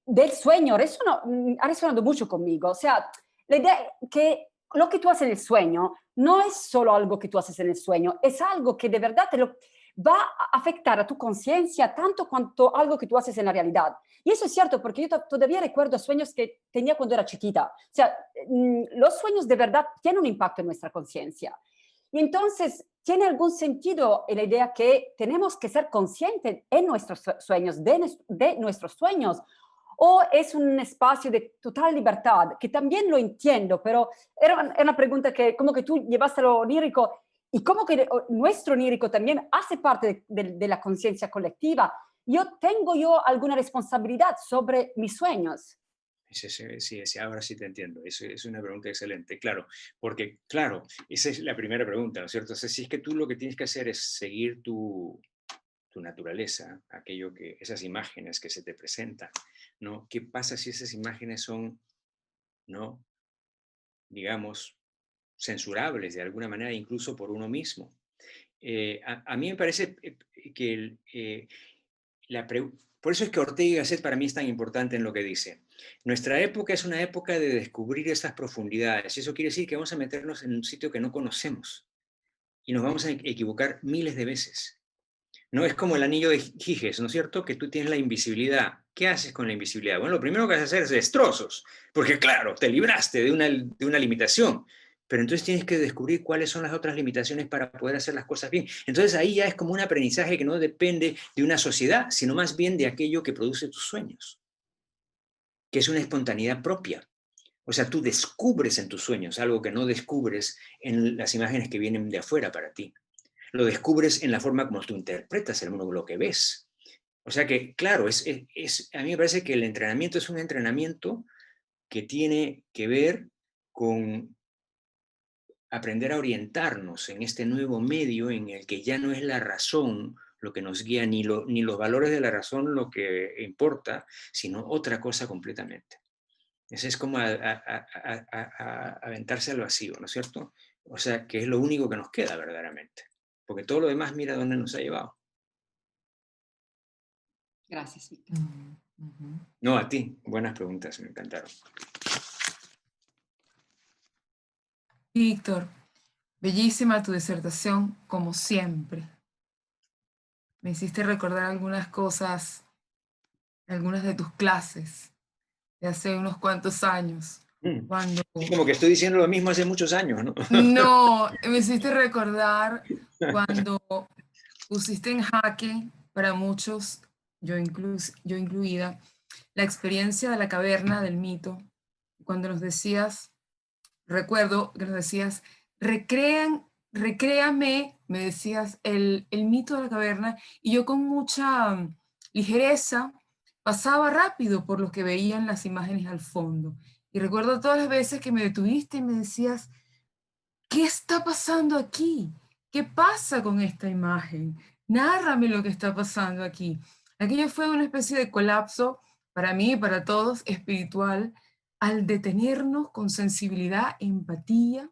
S4: del sueño ha resonado mucho conmigo. O sea, la idea que lo que tú haces en el sueño no es solo algo que tú haces en el sueño, es algo que de verdad va a afectar a tu conciencia tanto cuanto algo que tú haces en la realidad. Y eso es cierto, porque yo todavía recuerdo sueños que tenía cuando era chiquita. O sea, los sueños de verdad tienen un impacto en nuestra conciencia. Y entonces, ¿tiene algún sentido la idea que tenemos que ser conscientes en nuestros sueños, de nuestros sueños? ¿O es un espacio de total libertad? Que también lo entiendo, pero era una pregunta que como que tú llevaste a lo onírico y como que nuestro onírico también hace parte de la conciencia colectiva. ¿Tengo alguna responsabilidad sobre mis sueños?
S1: Sí, ahora sí te entiendo. Eso es una pregunta excelente, claro, porque, claro, esa es la primera pregunta, ¿no es cierto? O sea, si es que tú lo que tienes que hacer es seguir tu naturaleza, esas imágenes que se te presentan, ¿no? ¿Qué pasa si esas imágenes son, ¿no? Digamos, censurables de alguna manera, incluso por uno mismo? A mí me parece que por eso es que Ortega y Gasset para mí es tan importante en lo que dice. Nuestra época es una época de descubrir esas profundidades, y eso quiere decir que vamos a meternos en un sitio que no conocemos, y nos vamos a equivocar miles de veces. No es como el anillo de Giges, ¿no es cierto? Que tú tienes la invisibilidad. ¿Qué haces con la invisibilidad? Bueno, lo primero que vas a hacer es destrozos, porque claro, te libraste de una limitación, pero entonces tienes que descubrir cuáles son las otras limitaciones para poder hacer las cosas bien. Entonces ahí ya es como un aprendizaje que no depende de una sociedad, sino más bien de aquello que produce tus sueños, que es una espontaneidad propia. O sea, tú descubres en tus sueños algo que no descubres en las imágenes que vienen de afuera para ti. Lo descubres en la forma como tú interpretas el mundo, lo que ves. O sea que, claro, a mí me parece que el entrenamiento es un entrenamiento que tiene que ver con aprender a orientarnos en este nuevo medio en el que ya no es la razón lo que nos guía, ni los valores de la razón lo que importa, sino otra cosa completamente. Ese es como aventarse al vacío, ¿no es cierto? O sea, que es lo único que nos queda verdaderamente. Porque todo lo demás, mira dónde nos ha llevado.
S2: Gracias, Víctor.
S1: No, a ti. Buenas preguntas, me encantaron.
S3: Víctor, bellísima tu disertación, como siempre. Me hiciste recordar algunas cosas, algunas de tus clases de hace unos cuantos años. Cuando...
S1: Es como que estoy diciendo lo mismo hace muchos años, ¿no?
S3: No, me hiciste recordar cuando pusiste en jaque para muchos, yo incluida, la experiencia de la caverna del mito, cuando nos decías, recuerdo que nos decías, recréame, me decías, el mito de la caverna, y yo con mucha ligereza pasaba rápido por lo que veían las imágenes al fondo. Y recuerdo todas las veces que me detuviste y me decías, ¿qué está pasando aquí? ¿Qué pasa con esta imagen? Nárrame lo que está pasando aquí. Aquello fue una especie de colapso para mí y para todos espiritual al detenernos con sensibilidad, empatía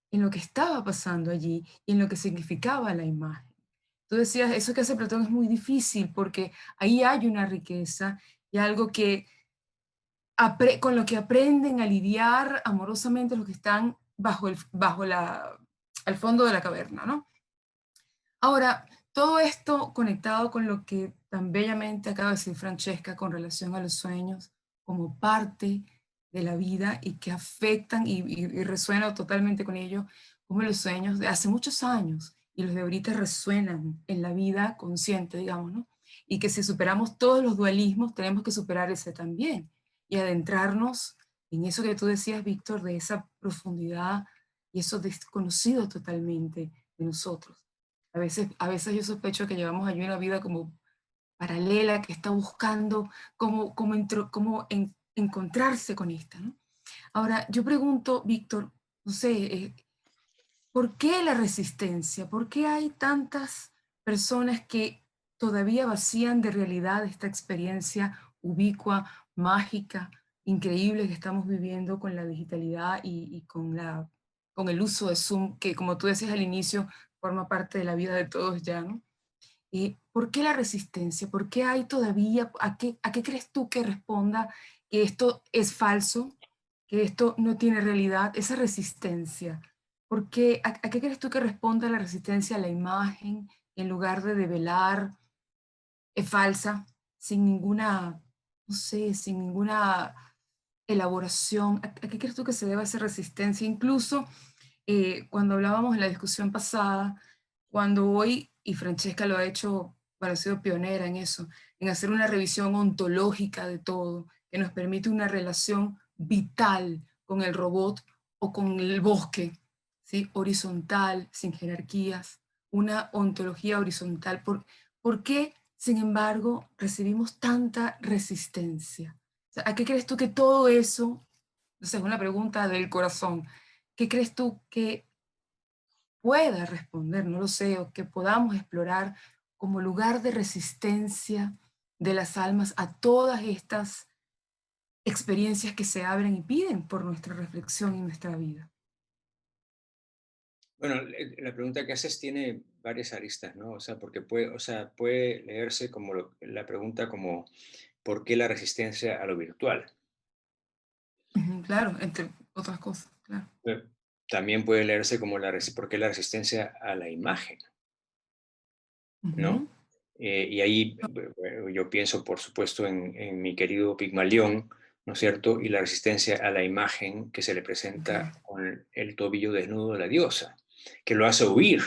S3: en lo que estaba pasando allí y en lo que significaba la imagen. Tú decías, eso que hace Platón es muy difícil porque ahí hay una riqueza y algo que con lo que aprenden a lidiar amorosamente los que están bajo al fondo de la caverna, ¿no? Ahora, todo esto conectado con lo que tan bellamente acaba de decir Francesca con relación a los sueños como parte de la vida y que afectan y resueno totalmente con ello, como los sueños de hace muchos años y los de ahorita resuenan en la vida consciente, digamos, ¿no? Y que si superamos todos los dualismos, tenemos que superar ese también y adentrarnos en eso que tú decías, Víctor, de esa profundidad y eso desconocido totalmente de nosotros. A veces yo sospecho que llevamos allí una vida como paralela, que está buscando cómo encontrarse con esta, ¿no? Ahora, yo pregunto, Víctor, no sé, ¿por qué la resistencia? ¿Por qué hay tantas personas que todavía vacían de realidad esta experiencia ubicua, mágica, increíble que estamos viviendo con la digitalidad y con el uso de Zoom, que como tú decías al inicio, forma parte de la vida de todos ya, ¿no? ¿Por qué la resistencia? ¿Por qué hay todavía, a qué crees tú que responda que esto es falso, que esto no tiene realidad, esa resistencia? ¿Por qué, a qué crees tú que responda la resistencia a la imagen en lugar de develar, es falsa, sin ninguna, no sé, sin ninguna elaboración? A qué crees tú que se debe esa resistencia? Incluso cuando hablábamos en la discusión pasada, cuando hoy, y Francesca lo ha hecho, bueno, ha sido pionera en eso, en hacer una revisión ontológica de todo, que nos permite una relación vital con el robot o con el bosque, ¿sí? Horizontal, sin jerarquías, una ontología horizontal. ¿Por qué, sin embargo, recibimos tanta resistencia? O sea, ¿a qué crees tú que todo eso, o sea, es una pregunta del corazón, qué crees tú que pueda responder, no lo sé, o que podamos explorar como lugar de resistencia de las almas a todas estas experiencias que se abren y piden por nuestra reflexión y nuestra vida?
S1: Bueno, la pregunta que haces tiene varias aristas, ¿no? O sea, porque puede, o sea, puede leerse como la pregunta como ¿por qué la resistencia a lo virtual?
S3: Ujú, claro, entre otras cosas, claro.
S1: Eh, También puede leerse como ¿por qué la resistencia a la imagen?
S3: Ujú,
S1: ¿No? Y ahí bueno, yo pienso, por supuesto, en mi querido Pigmalión, ¿no es cierto? Y la resistencia a la imagen que se le presenta
S3: ok.
S1: con el tobillo desnudo de la diosa, que lo hace huir.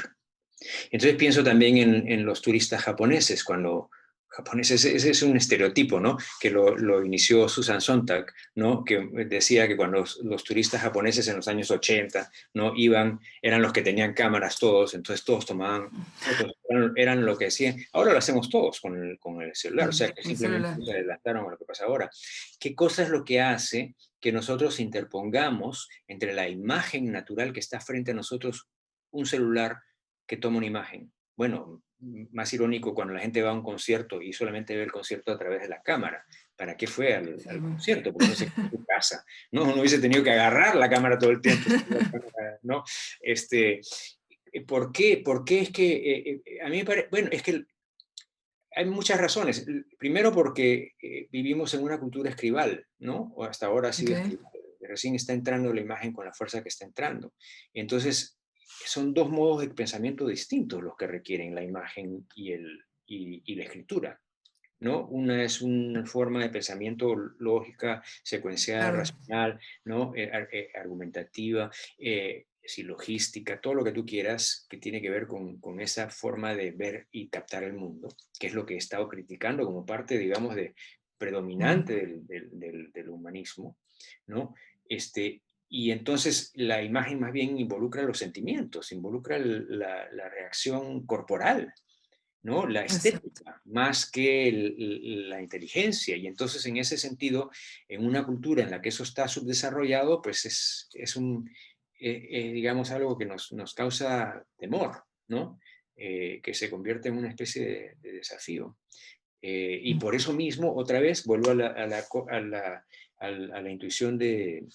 S1: Entonces pienso también en los turistas japoneses, cuando japoneses, ese es un estereotipo, ¿no? Que lo inició Susan Sontag, ¿no? Que decía que cuando los turistas japoneses en los años 80, ¿no? Iban, eran los que tenían cámaras todos, entonces todos tomaban fotos, eran lo que decían. Ahora lo hacemos todos con el celular, o sea que
S3: El
S1: simplemente
S3: celular.
S1: se adelantaron a lo que pasa ahora. ¿Qué cosa es lo que hace que nosotros interpongamos entre la imagen natural que está frente a nosotros, un celular que toma una imagen? Bueno, más irónico cuando la gente va a un concierto y solamente ve el concierto a través de la cámara. ¿Para qué fue
S3: Sí,
S1: al
S3: bueno.
S1: concierto? Porque no se quedó en su casa. No, no hubiese tenido que agarrar la cámara todo el tiempo. ¿No? Este, ¿Por qué? Porque es que a mí me parece, bueno, es que hay muchas razones. Primero porque vivimos en una cultura escribal, ¿no? O hasta ahora ha sido
S3: Ok.
S1: escribal. Recién está entrando la imagen con la fuerza que está entrando. Entonces, son dos modos de pensamiento distintos los que requieren la imagen y la escritura, ¿no? Una es una forma de pensamiento lógica, secuencial,
S3: Claro.
S1: racional, ¿no? Argumentativa, silogística, todo lo que tú quieras que tiene que ver con esa forma de ver y captar el mundo, que es lo que he estado criticando como parte, digamos, de
S3: Mm,
S1: predominante del humanismo, ¿no? Y entonces la imagen más bien involucra los sentimientos, involucra la reacción corporal, ¿no? La
S3: exacto.
S1: estética, más que la inteligencia. Y entonces, en ese sentido, en una cultura en la que eso está subdesarrollado, pues digamos, algo que nos causa temor, ¿no? Que se convierte en una especie de desafío. Y
S3: Mm,
S1: por eso mismo, otra vez, vuelvo a la intuición de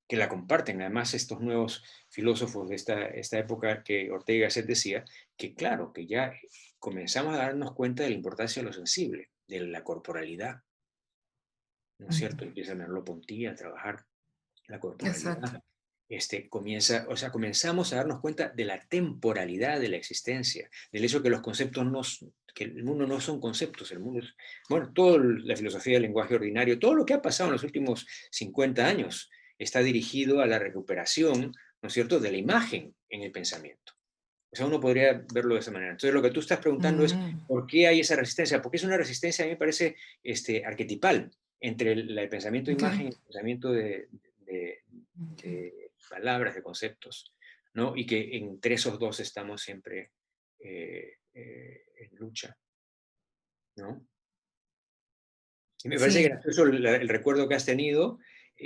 S1: que la comparten. Además, estos nuevos filósofos de esta época que Ortega y Gasset decía, que claro, que ya comenzamos a darnos cuenta de la importancia de lo sensible, de la corporalidad, ¿no es
S3: ujú,
S1: cierto? Empieza Merleau-Ponty a trabajar la
S3: exacto.
S1: corporalidad. Comenzamos a darnos cuenta de la temporalidad de la existencia, del hecho que los conceptos que el mundo no son conceptos, el mundo es, bueno, toda la filosofía del lenguaje ordinario, todo lo que ha pasado en los últimos 50 años está dirigido a la recuperación, ¿no es cierto?, de la imagen en el pensamiento. O sea, uno podría verlo de esa manera. Entonces, lo que tú estás preguntando es,
S3: Mm,
S1: ¿por qué hay esa resistencia? Porque es una resistencia, a mí me parece, arquetipal entre el pensamiento de
S3: ok.
S1: imagen y el pensamiento de,
S3: Ok.
S1: de palabras, de conceptos, ¿no? Y que entre esos dos estamos siempre en lucha, ¿no? Y me parece
S3: Sí,
S1: gracioso el recuerdo que has tenido. A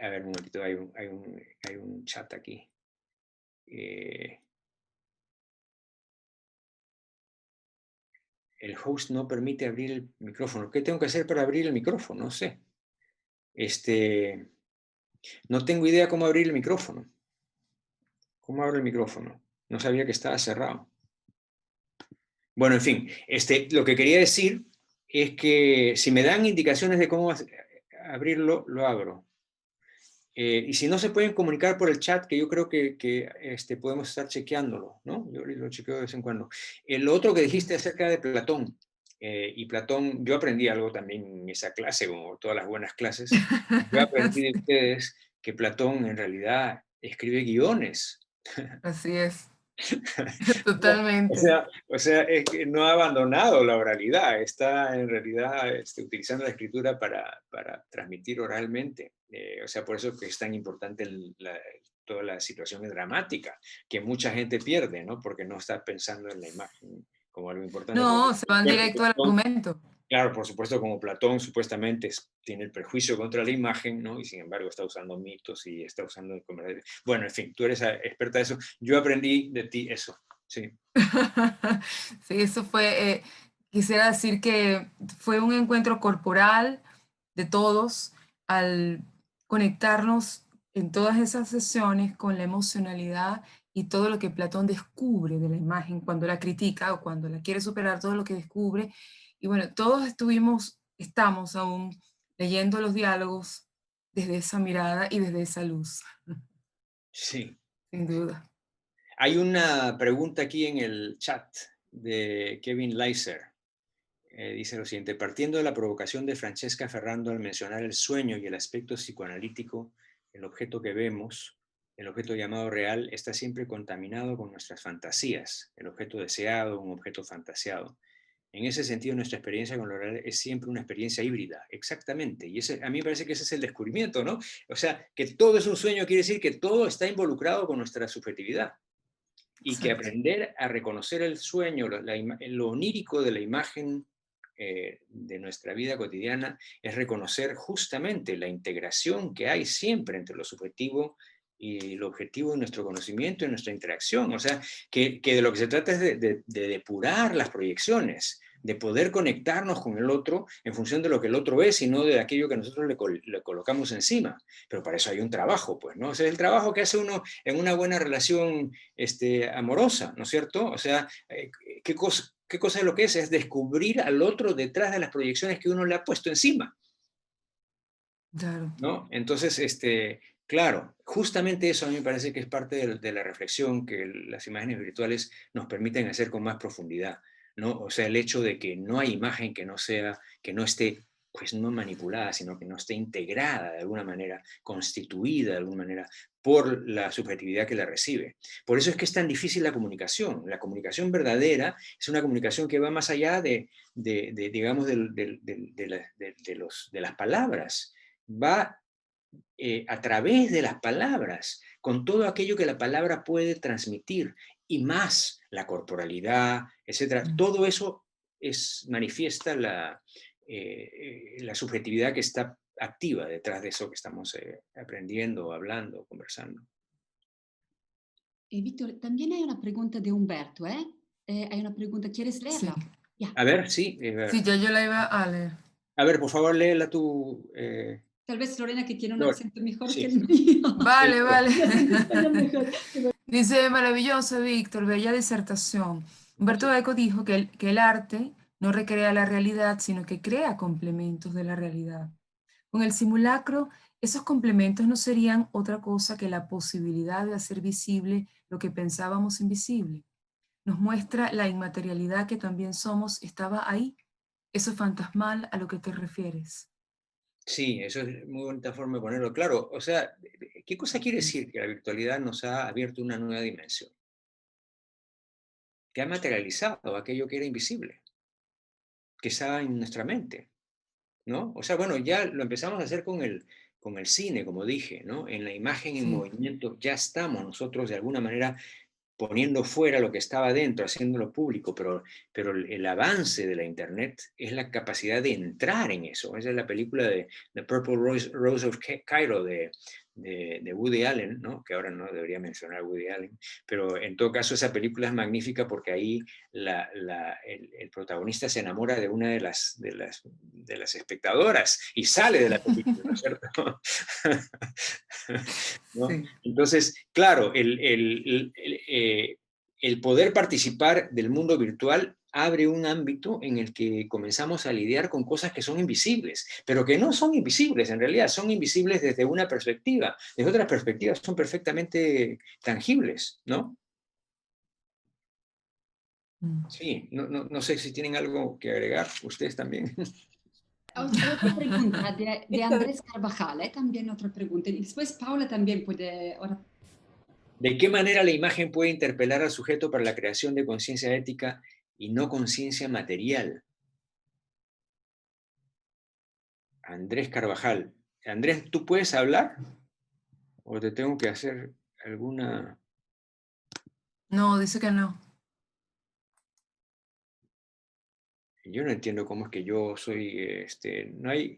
S1: ver, un momentito, hay un chat aquí. Eh, El host no permite abrir el micrófono. ¿Qué tengo que hacer para abrir el micrófono? No sé. No tengo idea cómo abrir el micrófono. ¿Cómo abro el micrófono? No sabía que estaba cerrado. Bueno, en fin, lo que quería decir es que si me dan indicaciones de cómo abrirlo, lo abro. Y si no se pueden comunicar por el chat, que yo creo que podemos estar chequeándolo, ¿no? Yo lo chequeo de vez en cuando. Lo otro que dijiste acerca de Platón, y Platón, yo aprendí algo también en esa clase, como todas las buenas clases. Yo aprendí de ustedes que Platón en realidad escribe guiones.
S3: Así es,
S1: O
S3: totalmente.
S1: sea, es que no ha abandonado la oralidad, está en realidad utilizando la escritura para transmitir oralmente. O sea, por eso que es tan importante toda la situación dramática, que mucha gente pierde, ¿no? Porque no está pensando en la imagen como algo importante.
S3: No, se van directo al argumento.
S1: Claro, por supuesto, como Platón supuestamente tiene el prejuicio contra la imagen, ¿no? Y sin embargo está usando mitos y está usando... Bueno, en fin, tú eres experta de eso. Yo aprendí de ti eso, sí.
S3: Sí, eso fue, quisiera decir que fue un encuentro corporal de todos al conectarnos en todas esas sesiones con la emocionalidad y todo lo que Platón descubre de la imagen cuando la critica o cuando la quiere superar, todo lo que descubre. Y bueno, todos estamos aún leyendo los diálogos desde esa mirada y desde esa luz,
S1: Sí.
S3: sin duda.
S1: Hay una pregunta aquí en el chat de Kevin Leiser. Dice lo siguiente: partiendo de la provocación de Francesca Ferrando al mencionar el sueño y el aspecto psicoanalítico, el objeto que vemos, el objeto llamado real, está siempre contaminado con nuestras fantasías, el objeto deseado, un objeto fantaseado. En ese sentido, nuestra experiencia con lo real es siempre una experiencia híbrida, exactamente. Y a mí me parece que ese es el descubrimiento, ¿no? O sea, que todo es un sueño quiere decir que todo está involucrado con nuestra subjetividad. Y que
S3: Exacto.
S1: aprender a reconocer el sueño, lo onírico de la imagen de nuestra vida cotidiana, es reconocer justamente la integración que hay siempre entre lo subjetivo y lo objetivo de nuestro conocimiento y nuestra interacción. O sea, que de lo que se trata es de depurar las proyecciones, de poder conectarnos con el otro en función de lo que el otro es y no de aquello que nosotros le colocamos encima. Pero para eso hay un trabajo, pues, ¿no? O sea, el trabajo que hace uno en una buena relación amorosa, ¿no es cierto? O sea, ¿qué cosa es lo que es? Es descubrir al otro detrás de las proyecciones que uno le ha puesto encima,
S3: Claro.
S1: ¿no? Entonces, claro, justamente eso a mí me parece que es parte de la reflexión que las imágenes virtuales nos permiten hacer con más profundidad, ¿no? O sea, el hecho de que no hay imagen que no esté, pues no manipulada, sino que no esté integrada de alguna manera, constituida de alguna manera por la subjetividad que la recibe. Por eso es que es tan difícil la comunicación. La comunicación verdadera es una comunicación que va más allá digamos, de las palabras. Va a través de las palabras, con todo aquello que la palabra puede transmitir, y más la corporalidad, etc. Todo eso manifiesta la subjetividad que está activa detrás de eso que estamos aprendiendo, hablando, conversando.
S2: Víctor, también hay una pregunta de Humberto, ¿eh? Hay una pregunta, ¿quieres
S3: Sí.
S2: leerla? Ya.
S1: A ver, sí.
S3: Sí, ya yo la iba a leer.
S1: A ver, por favor, léela tú.
S2: Tal vez Lorena, que tiene un
S1: Lore.
S2: acento mejor
S1: Sí.
S2: que el mío.
S3: Vale, vale.
S2: Un acento español mejor.
S3: Dice, maravilloso, Víctor, bella disertación. Humberto Eco dijo que el arte no recrea la realidad, sino que crea complementos de la realidad. Con el simulacro, esos complementos no serían otra cosa que la posibilidad de hacer visible lo que pensábamos invisible. Nos muestra la inmaterialidad que también somos, estaba ahí, eso fantasmal a lo que te refieres.
S1: Sí, eso es muy bonita forma de ponerlo. Claro, o sea, ¿qué cosa quiere decir que la virtualidad nos ha abierto una nueva dimensión? Que ha materializado aquello que era invisible, que estaba en nuestra mente, ¿no? O sea, bueno, ya lo empezamos a hacer con el cine, como dije, ¿no? En la imagen en
S3: Sí.
S1: movimiento ya estamos nosotros de alguna manera poniendo fuera lo que estaba dentro, haciéndolo público, pero el avance de la Internet es la capacidad de entrar en eso. Esa es la película de The Purple Rose of Cairo de de Woody Allen, ¿no? Que ahora no debería mencionar Woody Allen, pero en todo caso esa película es magnífica porque ahí el protagonista se enamora de una de las espectadoras y sale de la película, ¿no es cierto? ¿No?
S3: Sí.
S1: Entonces, claro, el poder participar del mundo virtual abre un ámbito en el que comenzamos a lidiar con cosas que son invisibles, pero que no son invisibles en realidad, son invisibles desde una perspectiva, desde otras perspectivas son perfectamente tangibles, ¿no?
S3: Mm.
S1: Sí, no sé si tienen algo que agregar, ustedes también.
S2: Otra pregunta de Andrés Carvajal, también otra pregunta. Y después Paula también puede... Ahora,
S1: ¿De qué manera la imagen puede interpelar al sujeto para la creación de conciencia ética y no conciencia material? Andrés Carvajal. Andrés, ¿tú puedes hablar? ¿O te tengo que hacer alguna...?
S3: No, dice que no.
S1: Yo no entiendo cómo es que yo soy, no hay...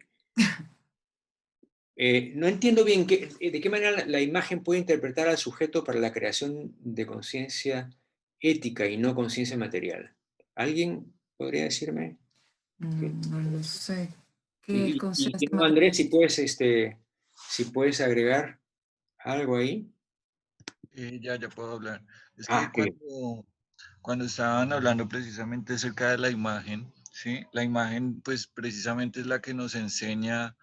S1: no entiendo bien de qué manera la imagen puede interpretar al sujeto para la creación de conciencia ética y no conciencia material. ¿Alguien podría decirme?
S3: No lo sé. ¿Qué es
S1: Y
S3: conciencia
S1: no, Andrés,
S3: material?
S1: si puedes agregar algo ahí.
S5: Ya puedo hablar. Es que
S1: Ah, qué bien.
S5: cuando estaban hablando precisamente acerca de la imagen, ¿sí? La imagen, pues precisamente es la que nos enseña,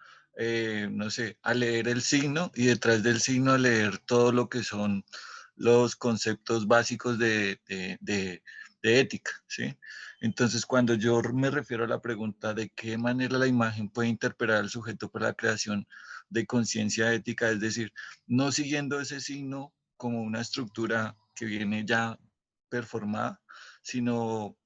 S5: no sé, a leer el signo y detrás del signo a leer todo lo que son los conceptos básicos de ética, ¿sí? Entonces, cuando yo me refiero a la pregunta de qué manera la imagen puede interpelar al sujeto para la creación de conciencia ética, es decir, no siguiendo ese signo como una estructura que viene ya performada, sino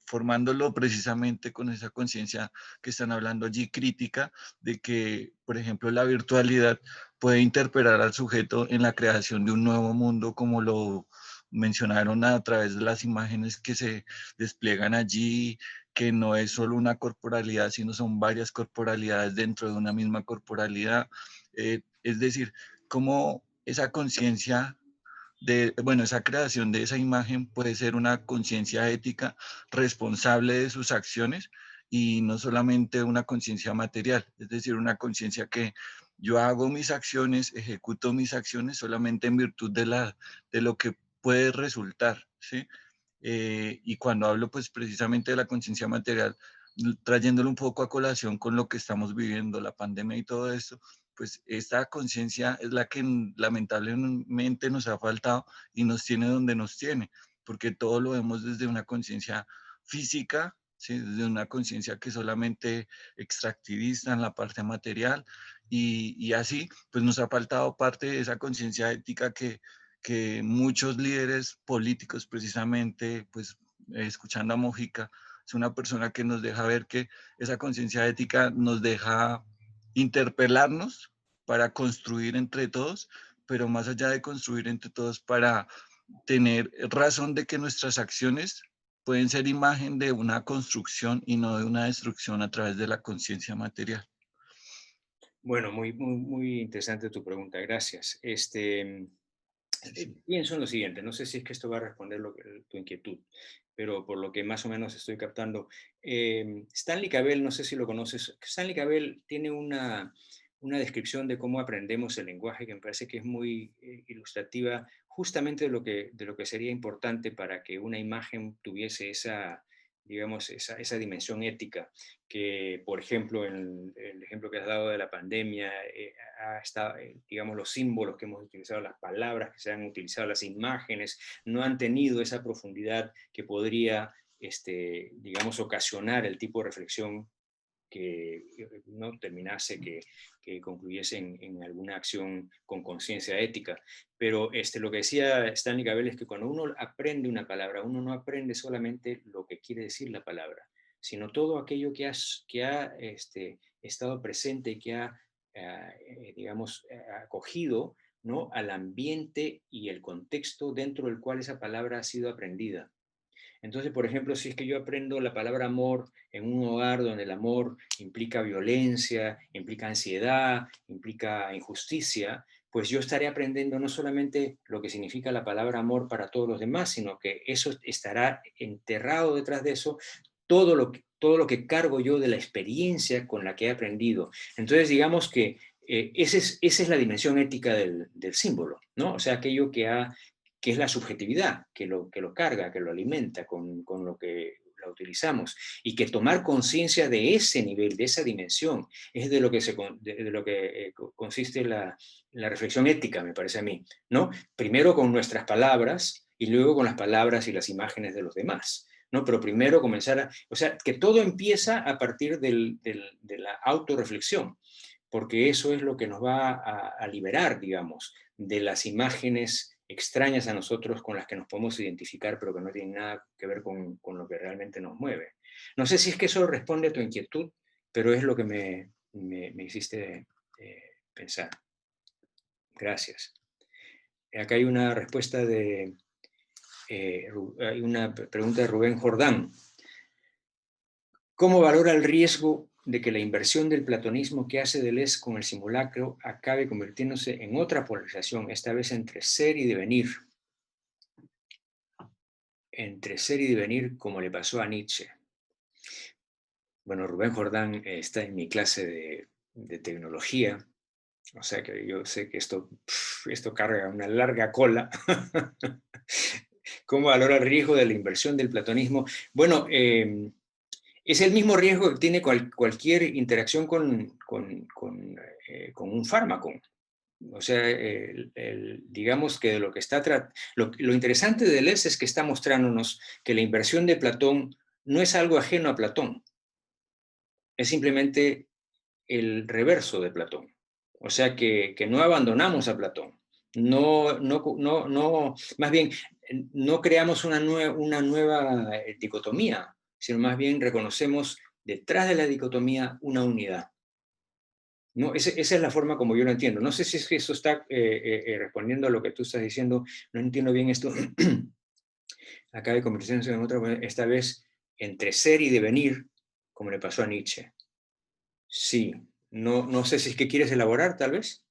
S5: formándolo precisamente con esa conciencia que están hablando allí crítica de que, por ejemplo, la virtualidad puede interpelar al sujeto en la creación de un nuevo mundo, como lo mencionaron a través de las imágenes que se despliegan allí, que no es solo una corporalidad, sino son varias corporalidades dentro de una misma corporalidad. Es decir, cómo esa conciencia bueno, esa creación de esa imagen puede ser una conciencia ética responsable de sus acciones y no solamente una conciencia material, es decir, una conciencia que yo hago mis acciones, ejecuto mis acciones solamente en virtud de lo que puede resultar, ¿sí? Y cuando hablo pues precisamente de la conciencia material, trayéndolo un poco a colación con lo que estamos viviendo, la pandemia y todo esto, pues esta conciencia es la que lamentablemente nos ha faltado y nos tiene donde nos tiene, porque todo lo vemos desde una conciencia física, ¿sí? Desde una conciencia que solamente extractivista en la parte material y así, pues nos ha faltado parte de esa conciencia ética que muchos líderes políticos precisamente, pues escuchando a Mojica, es una persona que nos deja ver que esa conciencia ética nos deja interpelarnos para construir entre todos, pero más allá de construir entre todos, para tener razón de que nuestras acciones pueden ser imagen de una construcción y no de una destrucción a través de la conciencia material.
S1: Bueno, muy interesante tu pregunta, gracias. Pienso en lo siguiente, no sé si es que esto va a responder tu inquietud, pero por lo que más o menos estoy captando, Stanley Cavell, no sé si lo conoces, Stanley Cavell tiene una descripción de cómo aprendemos el lenguaje que me parece que es muy ilustrativa justamente de lo que sería importante para que una imagen tuviese esa, digamos, esa dimensión ética que, por ejemplo, en el ejemplo que has dado de la pandemia, digamos, los símbolos que hemos utilizado, las palabras que se han utilizado, las imágenes, no han tenido esa profundidad que podría, digamos, ocasionar el tipo de reflexión que no terminase, que concluyese en alguna acción con conciencia ética. Pero lo que decía Stanley Cavell es que cuando uno aprende una palabra, uno no aprende solamente lo que quiere decir la palabra, sino todo aquello que ha estado presente y que ha, digamos, acogido, ¿no?, al ambiente y el contexto dentro del cual esa palabra ha sido aprendida. Entonces, por ejemplo, si es que yo aprendo la palabra amor en un hogar donde el amor implica violencia, implica ansiedad, implica injusticia, pues yo estaré aprendiendo no solamente lo que significa la palabra amor para todos los demás, sino que eso estará enterrado detrás de eso todo lo que cargo yo de la experiencia con la que he aprendido. Entonces, digamos que esa es la dimensión ética del símbolo, ¿no? O sea, aquello que es la subjetividad, que lo carga, que lo alimenta con lo que la utilizamos, y que tomar conciencia de ese nivel, de esa dimensión, es de lo que consiste la reflexión ética, me parece a mí, ¿no? Primero con nuestras palabras y luego con las palabras y las imágenes de los demás, ¿no? Pero primero comenzar o sea, que todo empieza a partir de la autorreflexión, porque eso es lo que nos va a liberar, digamos, de las imágenes extrañas a nosotros con las que nos podemos identificar, pero que no tienen nada que ver con lo que realmente nos mueve. No sé si es que eso responde a tu inquietud, pero es lo que me hiciste pensar. Gracias. Acá hay una respuesta hay una pregunta de Rubén Jordán. ¿Cómo valora el riesgo de que la inversión del platonismo que hace Deleuze con el simulacro acabe convirtiéndose en otra polarización, esta vez entre ser y devenir? Entre ser y devenir, como le pasó a Nietzsche. Bueno, Rubén Jordán está en mi clase de tecnología, o sea que yo sé que esto carga una larga cola. ¿Cómo valora el riesgo de la inversión del platonismo? Bueno, es el mismo riesgo que tiene cualquier interacción con un fármaco. O sea, digamos que de lo que está lo interesante de Deleuze es que está mostrándonos que la inversión de Platón no es algo ajeno a Platón, es simplemente el reverso de Platón. O sea que no abandonamos a Platón, más bien no creamos una nueva dicotomía, sino más bien reconocemos detrás de la dicotomía una unidad. No, esa es la forma como yo lo entiendo. No sé si es que eso está respondiendo a lo que tú estás diciendo. No entiendo bien esto. Acaba de convertirse en otra, esta vez entre ser y devenir, como le pasó a Nietzsche. Sí, no sé si es que quieres elaborar, tal vez.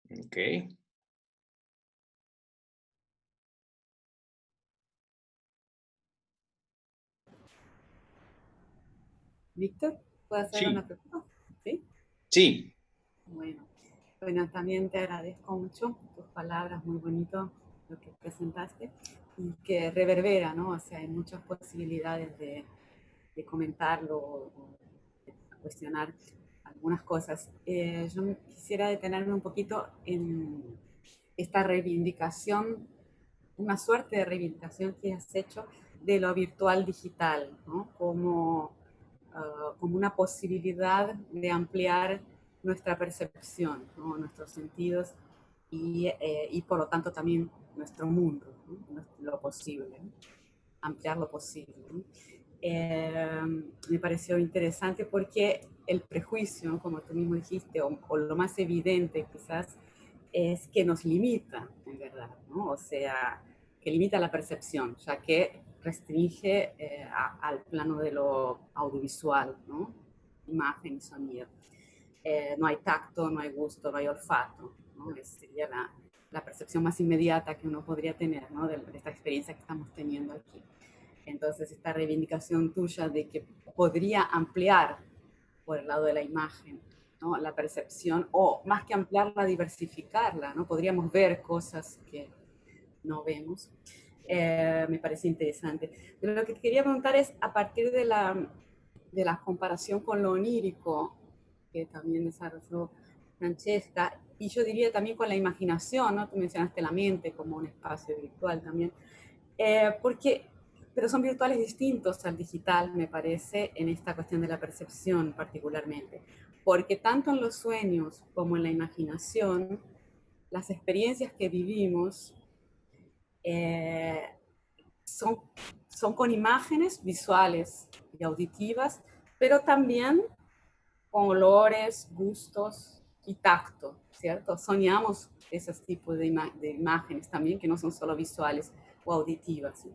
S1: Ok.
S6: Víctor, ¿puedo hacer una
S1: Sí,
S6: pregunta? ¿Sí?
S1: sí.
S6: Bueno, también te agradezco mucho tus palabras, muy bonito lo que presentaste y que reverbera, ¿no? O sea, hay muchas posibilidades de comentarlo o de cuestionar algunas cosas. Yo quisiera detenerme un poquito en esta reivindicación, una suerte de reivindicación que has hecho de lo virtual digital, ¿no? Como una posibilidad de ampliar nuestra percepción, ¿no? Nuestros sentidos y por lo tanto también nuestro mundo, ¿no? Lo posible, ¿no? Ampliar lo posible, ¿no? Me pareció interesante porque el prejuicio, como tú mismo dijiste, o lo más evidente quizás, es que nos limita, en verdad, ¿no? O sea, que limita la percepción, ya que restringe al plano de lo audiovisual, ¿no? Imagen y sonido. No hay tacto, no hay gusto, no hay olfato, ¿no? Sería la percepción más inmediata que uno podría tener, ¿no? De esta experiencia que estamos teniendo aquí. Entonces, esta reivindicación tuya de que podría ampliar por el lado de la imagen, ¿no? La percepción, o más que ampliarla, diversificarla, ¿no? Podríamos ver cosas que no vemos. Me parece interesante. Pero lo que te quería preguntar es, a partir de la comparación con lo onírico, que también desarrolló Francesca, y yo diría también con la imaginación, ¿no? Tú mencionaste la mente como un espacio virtual también, pero son virtuales distintos al digital, me parece, en esta cuestión de la percepción particularmente, porque tanto en los sueños como en la imaginación, las experiencias que vivimos son con imágenes visuales y auditivas, pero también con olores, gustos, y tacto, ¿cierto? Soñamos esos tipos de imágenes también, que no son solo visuales o auditivas, ¿sí?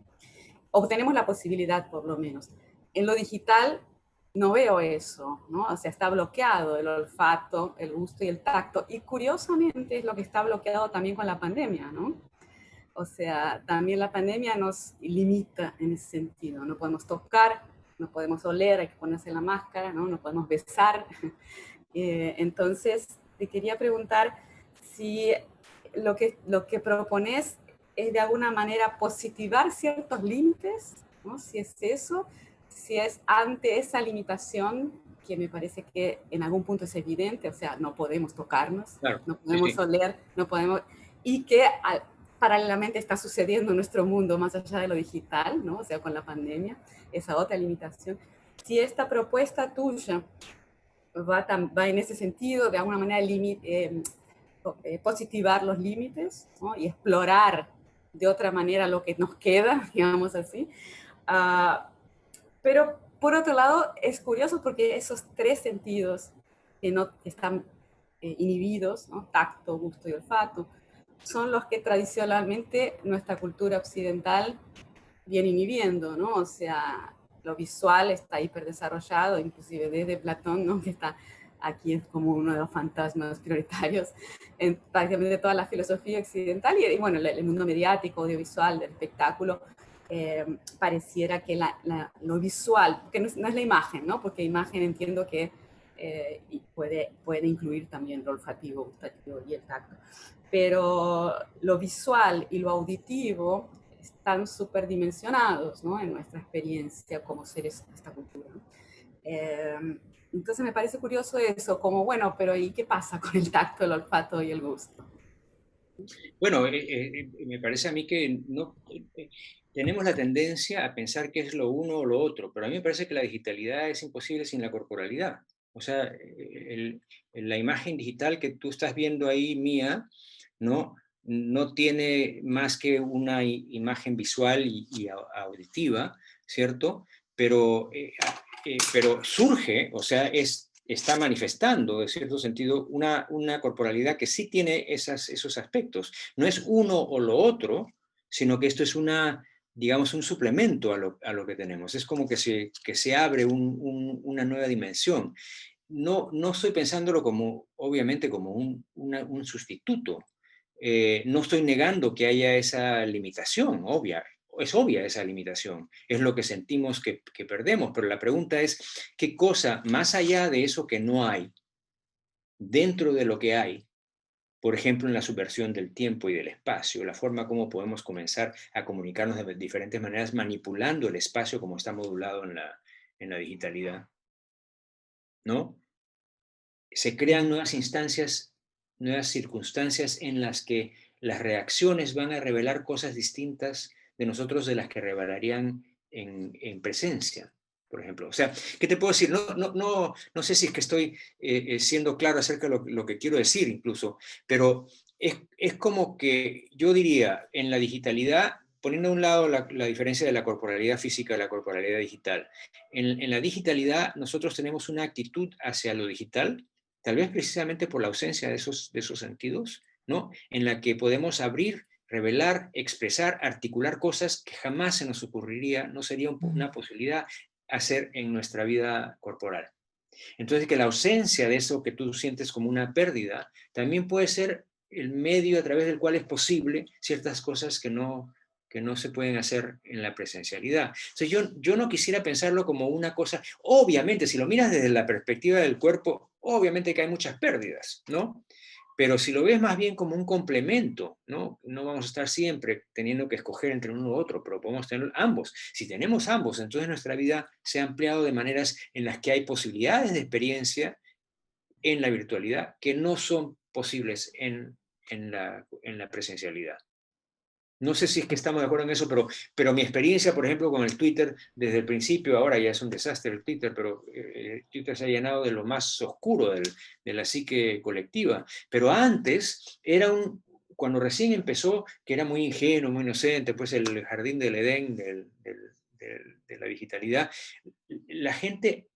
S6: O tenemos la posibilidad, por lo menos. En lo digital no veo eso, ¿no? O sea, está bloqueado el olfato, el gusto y el tacto. Y curiosamente es lo que está bloqueado también con la pandemia, ¿no? O sea, también la pandemia nos limita en ese sentido. No podemos tocar, no podemos oler, hay que ponerse la máscara, ¿no? No podemos besar. Entonces, te quería preguntar si lo que propones es de alguna manera positivar ciertos límites, ¿no? Si es eso, si es ante esa limitación, que me parece que en algún punto es evidente, o sea, no podemos tocarnos,
S1: Claro,
S6: no podemos
S1: sí.
S6: oler, no podemos, y que paralelamente está sucediendo en nuestro mundo más allá de lo digital, ¿no? O sea, con la pandemia, esa otra limitación. Si esta propuesta tuya va en ese sentido, de alguna manera positivar los límites, ¿no? Y explorar de otra manera lo que nos queda, digamos así. Pero por otro lado, es curioso porque esos tres sentidos que están inhibidos, ¿no? Tacto, gusto y olfato, son los que tradicionalmente nuestra cultura occidental viene inhibiendo, ¿no? O sea, lo visual está hiperdesarrollado, inclusive desde Platón, ¿no? Que está aquí es como uno de los fantasmas prioritarios en prácticamente toda la filosofía occidental y bueno, el mundo mediático, audiovisual, del espectáculo, pareciera que lo visual, que no es la imagen, ¿no? Porque imagen entiendo que puede incluir también lo olfativo, gustativo y el tacto. Pero lo visual y lo auditivo están superdimensionados, ¿no? En nuestra experiencia como seres de esta cultura, ¿no? Entonces me parece curioso eso, como bueno, pero ¿y qué pasa con el tacto, el olfato y el gusto?
S1: Bueno, me parece a mí que no, tenemos la tendencia a pensar que es lo uno o lo otro, pero a mí me parece que la digitalidad es imposible sin la corporalidad. O sea, la imagen digital que tú estás viendo ahí mía, no tiene más que una imagen visual y auditiva, ¿cierto? Pero surge, o sea, está manifestando, en cierto sentido, una corporalidad que sí tiene esos aspectos. No es uno o lo otro, sino que esto es digamos, un suplemento a lo que tenemos. Es como que se abre una nueva dimensión. No estoy pensándolo como, obviamente, como un sustituto. No estoy negando que haya esa limitación, obvia. Es obvia esa limitación, es lo que sentimos que perdemos, pero la pregunta es, ¿qué cosa más allá de eso que no hay, dentro de lo que hay, por ejemplo, en la subversión del tiempo y del espacio, la forma como podemos comenzar a comunicarnos de diferentes maneras manipulando el espacio como está modulado en la digitalidad, ¿no? Se crean nuevas instancias, nuevas circunstancias en las que las reacciones van a revelar cosas distintas de nosotros de las que revelarían en presencia, por ejemplo. O sea, ¿qué te puedo decir? No sé si es que estoy siendo claro acerca de lo que quiero decir incluso, pero es como que yo diría, en la digitalidad, poniendo a un lado la diferencia de la corporalidad física y la corporalidad digital, en la digitalidad nosotros tenemos una actitud hacia lo digital, tal vez precisamente por la ausencia de esos sentidos, ¿no? En la que podemos abrir, revelar, expresar, articular cosas que jamás se nos ocurriría, no sería una posibilidad hacer en nuestra vida corporal. Entonces, que la ausencia de eso que tú sientes como una pérdida, también puede ser el medio a través del cual es posible ciertas cosas que no se pueden hacer en la presencialidad. Entonces, yo no quisiera pensarlo como una cosa, obviamente, si lo miras desde la perspectiva del cuerpo, obviamente que hay muchas pérdidas, ¿no? Pero si lo ves más bien como un complemento, ¿no? No vamos a estar siempre teniendo que escoger entre uno u otro, pero podemos tener ambos. Si tenemos ambos, entonces nuestra vida se ha ampliado de maneras en las que hay posibilidades de experiencia en la virtualidad que no son posibles en la presencialidad. No sé si es que estamos de acuerdo en eso, pero mi experiencia, por ejemplo, con el Twitter, desde el principio, ahora ya es un desastre el Twitter, pero Twitter se ha llenado de lo más oscuro de la psique colectiva. Pero antes cuando recién empezó, que era muy ingenuo, muy inocente, pues el jardín del Edén de la digitalidad, la gente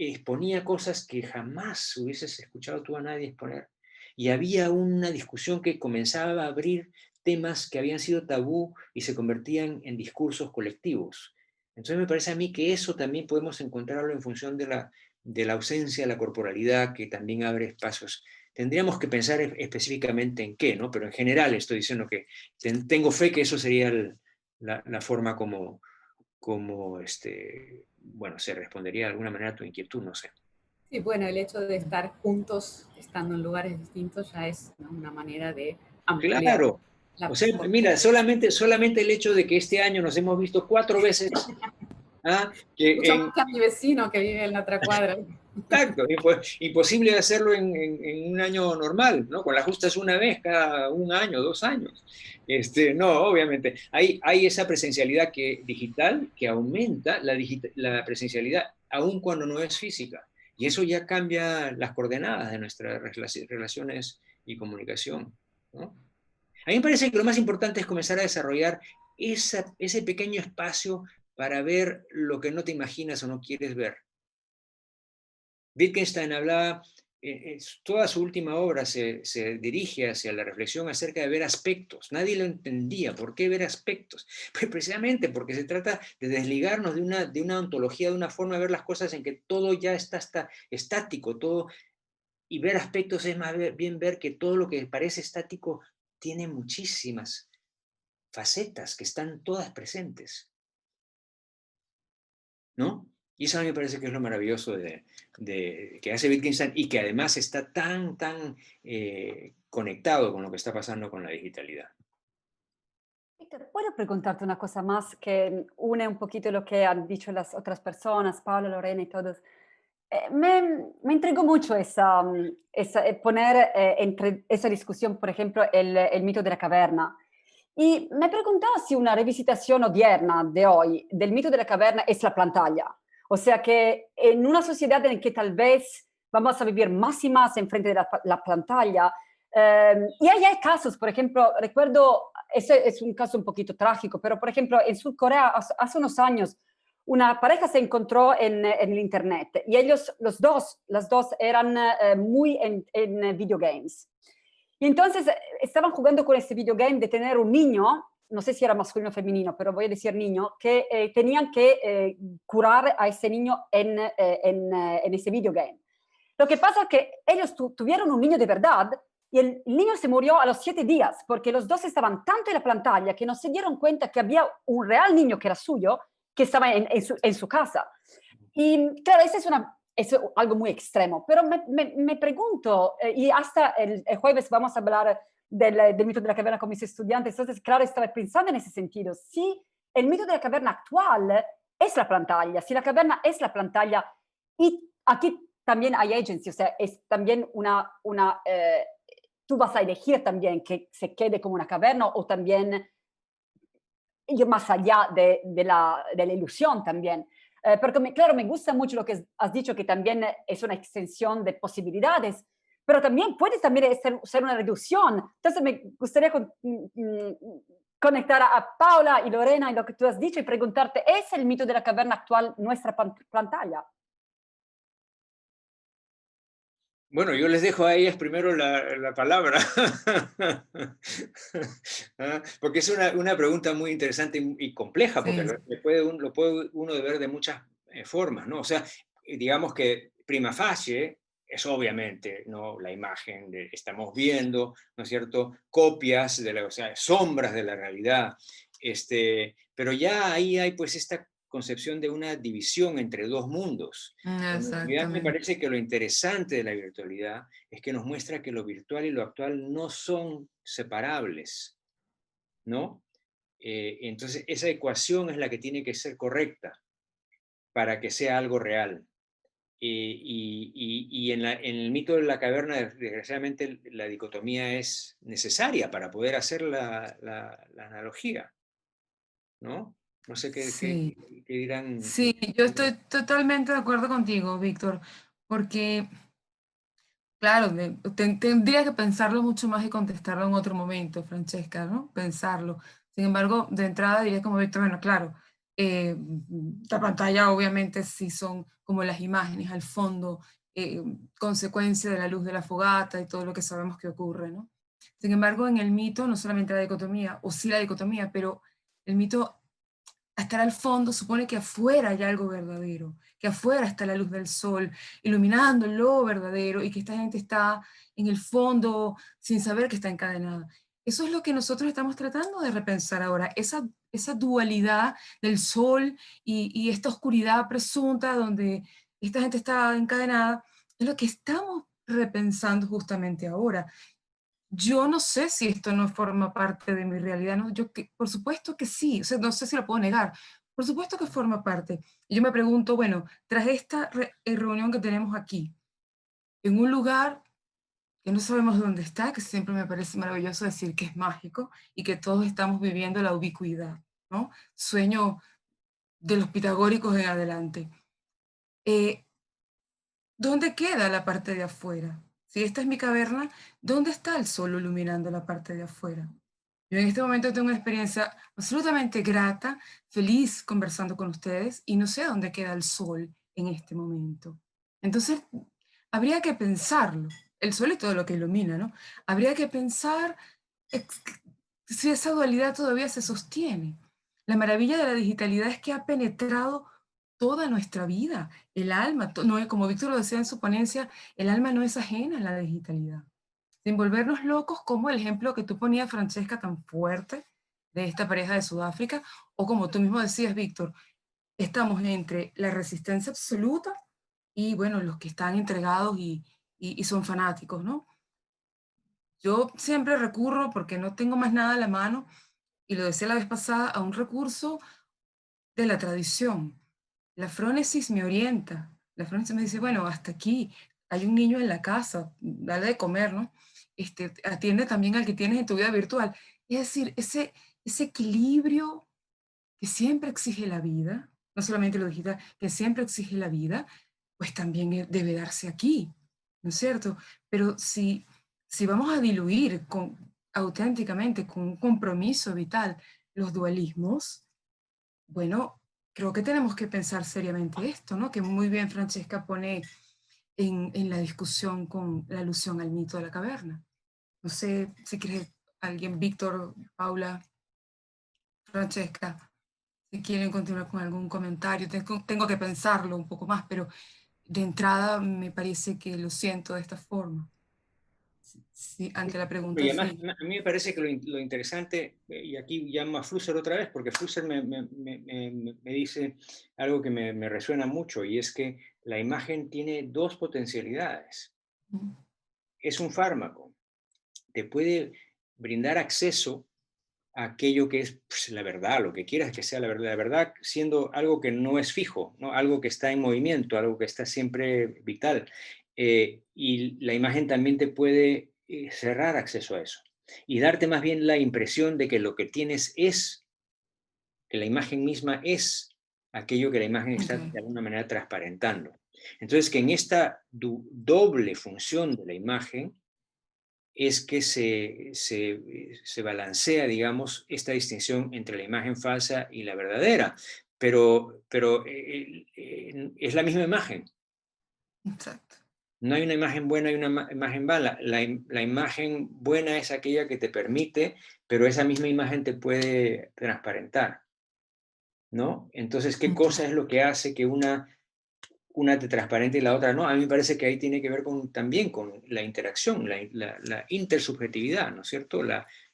S1: exponía cosas que jamás hubieses escuchado tú a nadie exponer. Y había una discusión que comenzaba a abrir temas que habían sido tabú y se convertían en discursos colectivos. Entonces me parece a mí que eso también podemos encontrarlo en función de la ausencia de la corporalidad, que también abre espacios. Tendríamos que pensar específicamente en qué, ¿no? Pero en general estoy diciendo que tengo fe que eso sería la forma como bueno, se respondería de alguna manera a tu inquietud, no sé.
S6: Sí, bueno, el hecho de estar juntos, estando en lugares distintos, ya es, ¿no?, una manera de ampliar
S1: Claro.
S6: la
S1: O sea,
S6: posibilidad.
S1: mira, solamente el hecho de que este año nos hemos visto 4 veces, que
S6: Mucho más que a mi vecino que vive en la otra cuadra.
S1: exacto, imposible hacerlo en un año normal, ¿no? Con las justas una vez cada 1 año, 2 años. No, obviamente. Hay esa presencialidad digital que aumenta la presencialidad, aun cuando no es física. Y eso ya cambia las coordenadas de nuestras relaciones y comunicación, ¿no? A mí me parece que lo más importante es comenzar a desarrollar ese pequeño espacio para ver lo que no te imaginas o no quieres ver. Wittgenstein hablaba, toda su última obra se dirige hacia la reflexión acerca de ver aspectos. Nadie lo entendía. ¿Por qué ver aspectos? Pues precisamente porque se trata de desligarnos de una ontología, de una forma de ver las cosas en que todo ya está estático, todo, y ver aspectos es más bien ver que todo lo que parece estático tiene muchísimas facetas que están todas presentes, ¿no? Y eso a mí me parece que es lo maravilloso que hace Wittgenstein y que además está tan conectado con lo que está pasando con la digitalidad.
S4: Víctor, ¿puedo preguntarte una cosa más que une un poquito lo que han dicho las otras personas, Paula, Lorena y todos? Me intrigó mucho poner entre esa discusión, por ejemplo, el mito de la caverna. Y me preguntaba si una revisitación odierna de hoy del mito de la caverna es la pantalla. O sea que en una sociedad en que tal vez vamos a vivir más y más enfrente de la pantalla, y hay casos, por ejemplo, recuerdo, ese es un caso un poquito trágico, pero por ejemplo, en Corea hace unos años, una pareja se encontró en el internet y ellos, las dos eran muy en videogames. Y entonces estaban jugando con este videogame de tener un niño, no sé si era masculino o femenino, pero voy a decir niño, que tenían que curar a ese niño en ese videogame. Lo que pasa es que ellos tuvieron un niño de verdad y el niño se murió a los 7 días porque los dos estaban tanto en la pantalla que no se dieron cuenta que había un real niño que era suyo, que estaba en su casa. Y claro, esa es algo muy extremo, pero me pregunto, y hasta el jueves vamos a hablar del mito de la caverna con mis estudiantes, entonces claro, estaba pensando en ese sentido, si el mito de la caverna actual es la pantalla, si la caverna es la pantalla, y aquí también hay agency, o sea, es también tú vas a elegir también que se quede como una caverna o también ir más allá de la ilusión también. Porque claro, me gusta mucho lo que has dicho, que también es una extensión de posibilidades, pero también puede también ser una reducción. Entonces me gustaría conectar a Paula y Lorena y lo que tú has dicho y preguntarte, ¿es el mito de la caverna actual nuestra pantalla?
S1: Bueno, yo les dejo a ellas primero la palabra, porque es una pregunta muy interesante y compleja, porque
S3: Sí.
S1: lo puede uno ver de muchas formas, ¿no? O sea, digamos que prima facie es obviamente, ¿no?, la imagen estamos viendo, ¿no es cierto?, copias, o sea, sombras de la realidad, pero ya ahí hay pues esta concepción de una división entre dos mundos. En realidad me
S3: Exactamente.
S1: parece que lo interesante de la virtualidad es que nos muestra que lo virtual y lo actual no son separables, ¿no? Entonces esa ecuación es la que tiene que ser correcta para que sea algo real. Y en el mito de la caverna, desgraciadamente, la dicotomía es necesaria para poder hacer la analogía, ¿no? No sé
S3: Sí.
S1: qué dirán.
S3: Sí, yo estoy totalmente de acuerdo contigo, Víctor, porque, claro, tendría que pensarlo mucho más y contestarlo en otro momento, Francesca, ¿no? Pensarlo. Sin embargo, de entrada diría como Víctor, bueno, claro, La pantalla obviamente sí son como las imágenes al fondo, consecuencia de la luz de la fogata y todo lo que sabemos que ocurre, ¿no? Sin embargo, en el mito, no solamente la dicotomía, o sí la dicotomía, pero el mito, estar al fondo, supone que afuera hay algo verdadero, que afuera está la luz del sol, iluminando lo verdadero, y que esta gente está en el fondo sin saber que está encadenada. Eso es lo que nosotros estamos tratando de repensar ahora, esa dualidad del sol y esta oscuridad presunta donde esta gente está encadenada, es lo que estamos repensando justamente ahora. Yo no sé si esto no forma parte de mi realidad, ¿no? Por supuesto que sí, o sea, no sé si lo puedo negar, por supuesto que forma parte. Y yo me pregunto, bueno, tras esta reunión que tenemos aquí, en un lugar que no sabemos dónde está, que siempre me parece maravilloso decir que es mágico y que todos estamos viviendo la ubicuidad, ¿no? Sueño de los pitagóricos en adelante. ¿Dónde queda la parte de afuera? Si esta es mi caverna, ¿dónde está el sol iluminando la parte de afuera? Yo en este momento tengo una experiencia absolutamente grata, feliz conversando con ustedes y no sé dónde queda el sol en este momento. Entonces, habría que pensarlo. El sol es todo lo que ilumina, ¿no? Habría que pensar si esa dualidad todavía se sostiene. La maravilla de la digitalidad es que ha penetrado toda nuestra vida, el alma, no, como Víctor lo decía en su ponencia, el alma no es ajena a la digitalidad. Sin volvernos locos, como el ejemplo que tú ponías, Francesca, tan fuerte, de esta pareja de Sudáfrica, o como tú mismo decías, Víctor, estamos entre la resistencia absoluta y, bueno, los que están entregados y son fanáticos, ¿no? Yo siempre recurro, porque no tengo más nada a la mano, y lo decía la vez pasada, a un recurso de la tradición. La frónesis me orienta. La frónesis me dice, bueno, hasta aquí, hay un niño en la casa, dale de comer, ¿no? Atiende también al que tienes en tu vida virtual. Es decir, ese equilibrio que siempre exige la vida, no solamente lo digital, que siempre exige la vida, pues también debe darse aquí, ¿no es cierto? Pero si vamos a diluir auténticamente, con un compromiso vital, los dualismos, bueno, creo que tenemos que pensar seriamente esto, ¿no? Que muy bien Francesca pone en la discusión con la alusión al mito de la caverna. No sé si quiere alguien, Víctor, Paula, Francesca, si quieren continuar con algún comentario. Tengo que pensarlo un poco más, pero de entrada me parece que lo siento de esta forma. Sí, ante la pregunta,
S1: Y además,
S3: sí.
S1: a mí me parece que lo interesante, y aquí llamo a Flusser otra vez, porque Flusser me dice algo que me resuena mucho, y es que la imagen tiene dos potencialidades. Es un fármaco, te puede brindar acceso a aquello que es pues, la verdad, lo que quieras que sea la verdad siendo algo que no es fijo, ¿no? Algo que está en movimiento, algo que está siempre vital. Y la imagen también te puede cerrar acceso a eso y darte más bien la impresión de que lo que tienes es, que la imagen misma es aquello que la imagen está
S3: Okay.
S1: de alguna manera transparentando. Entonces, que en esta doble función de la imagen es que se balancea, digamos, esta distinción entre la imagen falsa y la verdadera, pero es la misma imagen.
S3: Exacto.
S1: No hay una imagen buena y una imagen mala. La imagen buena es aquella que te permite, pero esa misma imagen te puede transparentar, ¿no? Entonces, ¿qué cosa es lo que hace que una te transparente y la otra no? A mí me parece que ahí tiene que ver también con la interacción, la intersubjetividad, ¿no es cierto?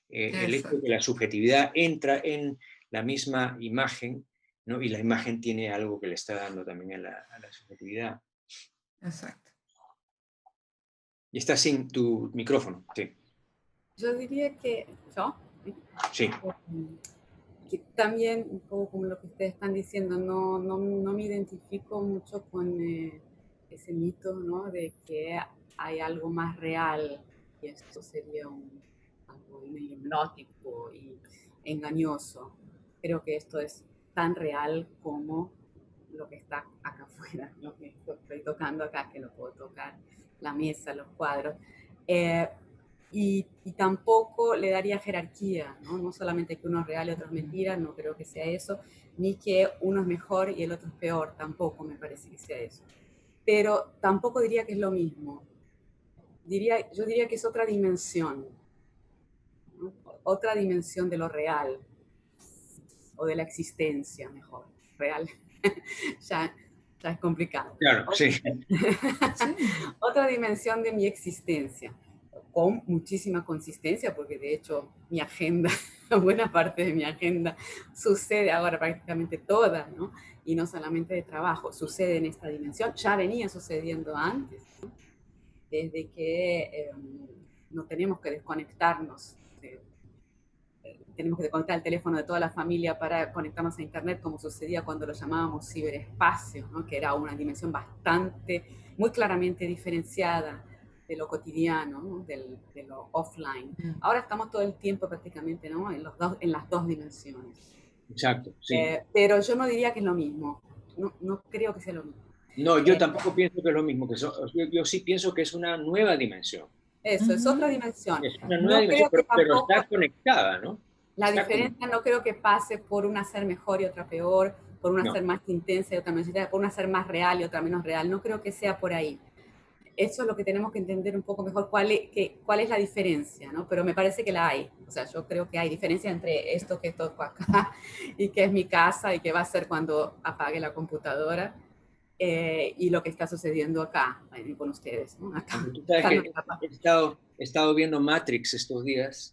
S1: El hecho de que la subjetividad entra en la misma imagen, ¿no? Y la imagen tiene algo que le está dando también a la subjetividad.
S3: Exacto.
S1: Y está sin tu micrófono, sí.
S6: Yo diría que
S1: Sí.
S6: Que también, un poco como lo que ustedes están diciendo, no me identifico mucho con ese mito, ¿no? De que hay algo más real y esto sería algo hipnótico y engañoso. Creo que esto es tan real como lo que está acá afuera, lo que estoy tocando acá, que lo puedo tocar, la mesa, los cuadros. y tampoco le daría jerarquía, ¿no? No solamente que uno es real y otro es mentira, no creo que sea eso, ni que uno es mejor y el otro es peor, tampoco me parece que sea eso. Pero tampoco diría que es lo mismo. Yo diría que es otra dimensión, ¿no? Otra dimensión de lo real, o de la existencia, mejor, real. ya es complicado.
S1: Claro, sí.
S6: Otra dimensión de mi existencia, con muchísima consistencia, porque de hecho mi agenda, buena parte de mi agenda sucede ahora prácticamente toda, ¿no? Y no solamente de trabajo, sucede en esta dimensión, ya venía sucediendo antes, ¿no? Desde que no tenemos que desconectarnos, tenemos que desconectar el teléfono de toda la familia para conectarnos a internet, como sucedía cuando lo llamábamos ciberespacio, ¿no? Que era una dimensión muy claramente diferenciada de lo cotidiano, ¿no? De lo offline. Ahora estamos todo el tiempo prácticamente, ¿no? En las dos dimensiones.
S1: Exacto, sí.
S6: Pero yo no diría que es lo mismo, no creo que sea lo mismo.
S1: No, yo tampoco pienso que es lo mismo, yo sí pienso que es una nueva dimensión.
S6: Eso, es otra dimensión.
S1: Es una nueva dimensión, pero está conectada, ¿no?
S6: La diferencia no creo que pase por una ser mejor y otra peor, por una ser más intensa y otra menos intensa, por una ser más real y otra menos real. No creo que sea por ahí. Eso es lo que tenemos que entender un poco mejor, cuál es la diferencia, ¿no? Pero me parece que la hay. O sea, yo creo que hay diferencia entre esto que toco acá y que es mi casa y que va a ser cuando apague la computadora y lo que está sucediendo acá con ustedes, ¿no? Acá,
S1: tú sabes que he estado viendo Matrix estos días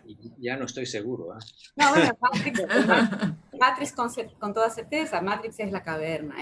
S1: y ya no estoy seguro.
S6: No, bueno, Matrix con toda certeza, Matrix es la caverna,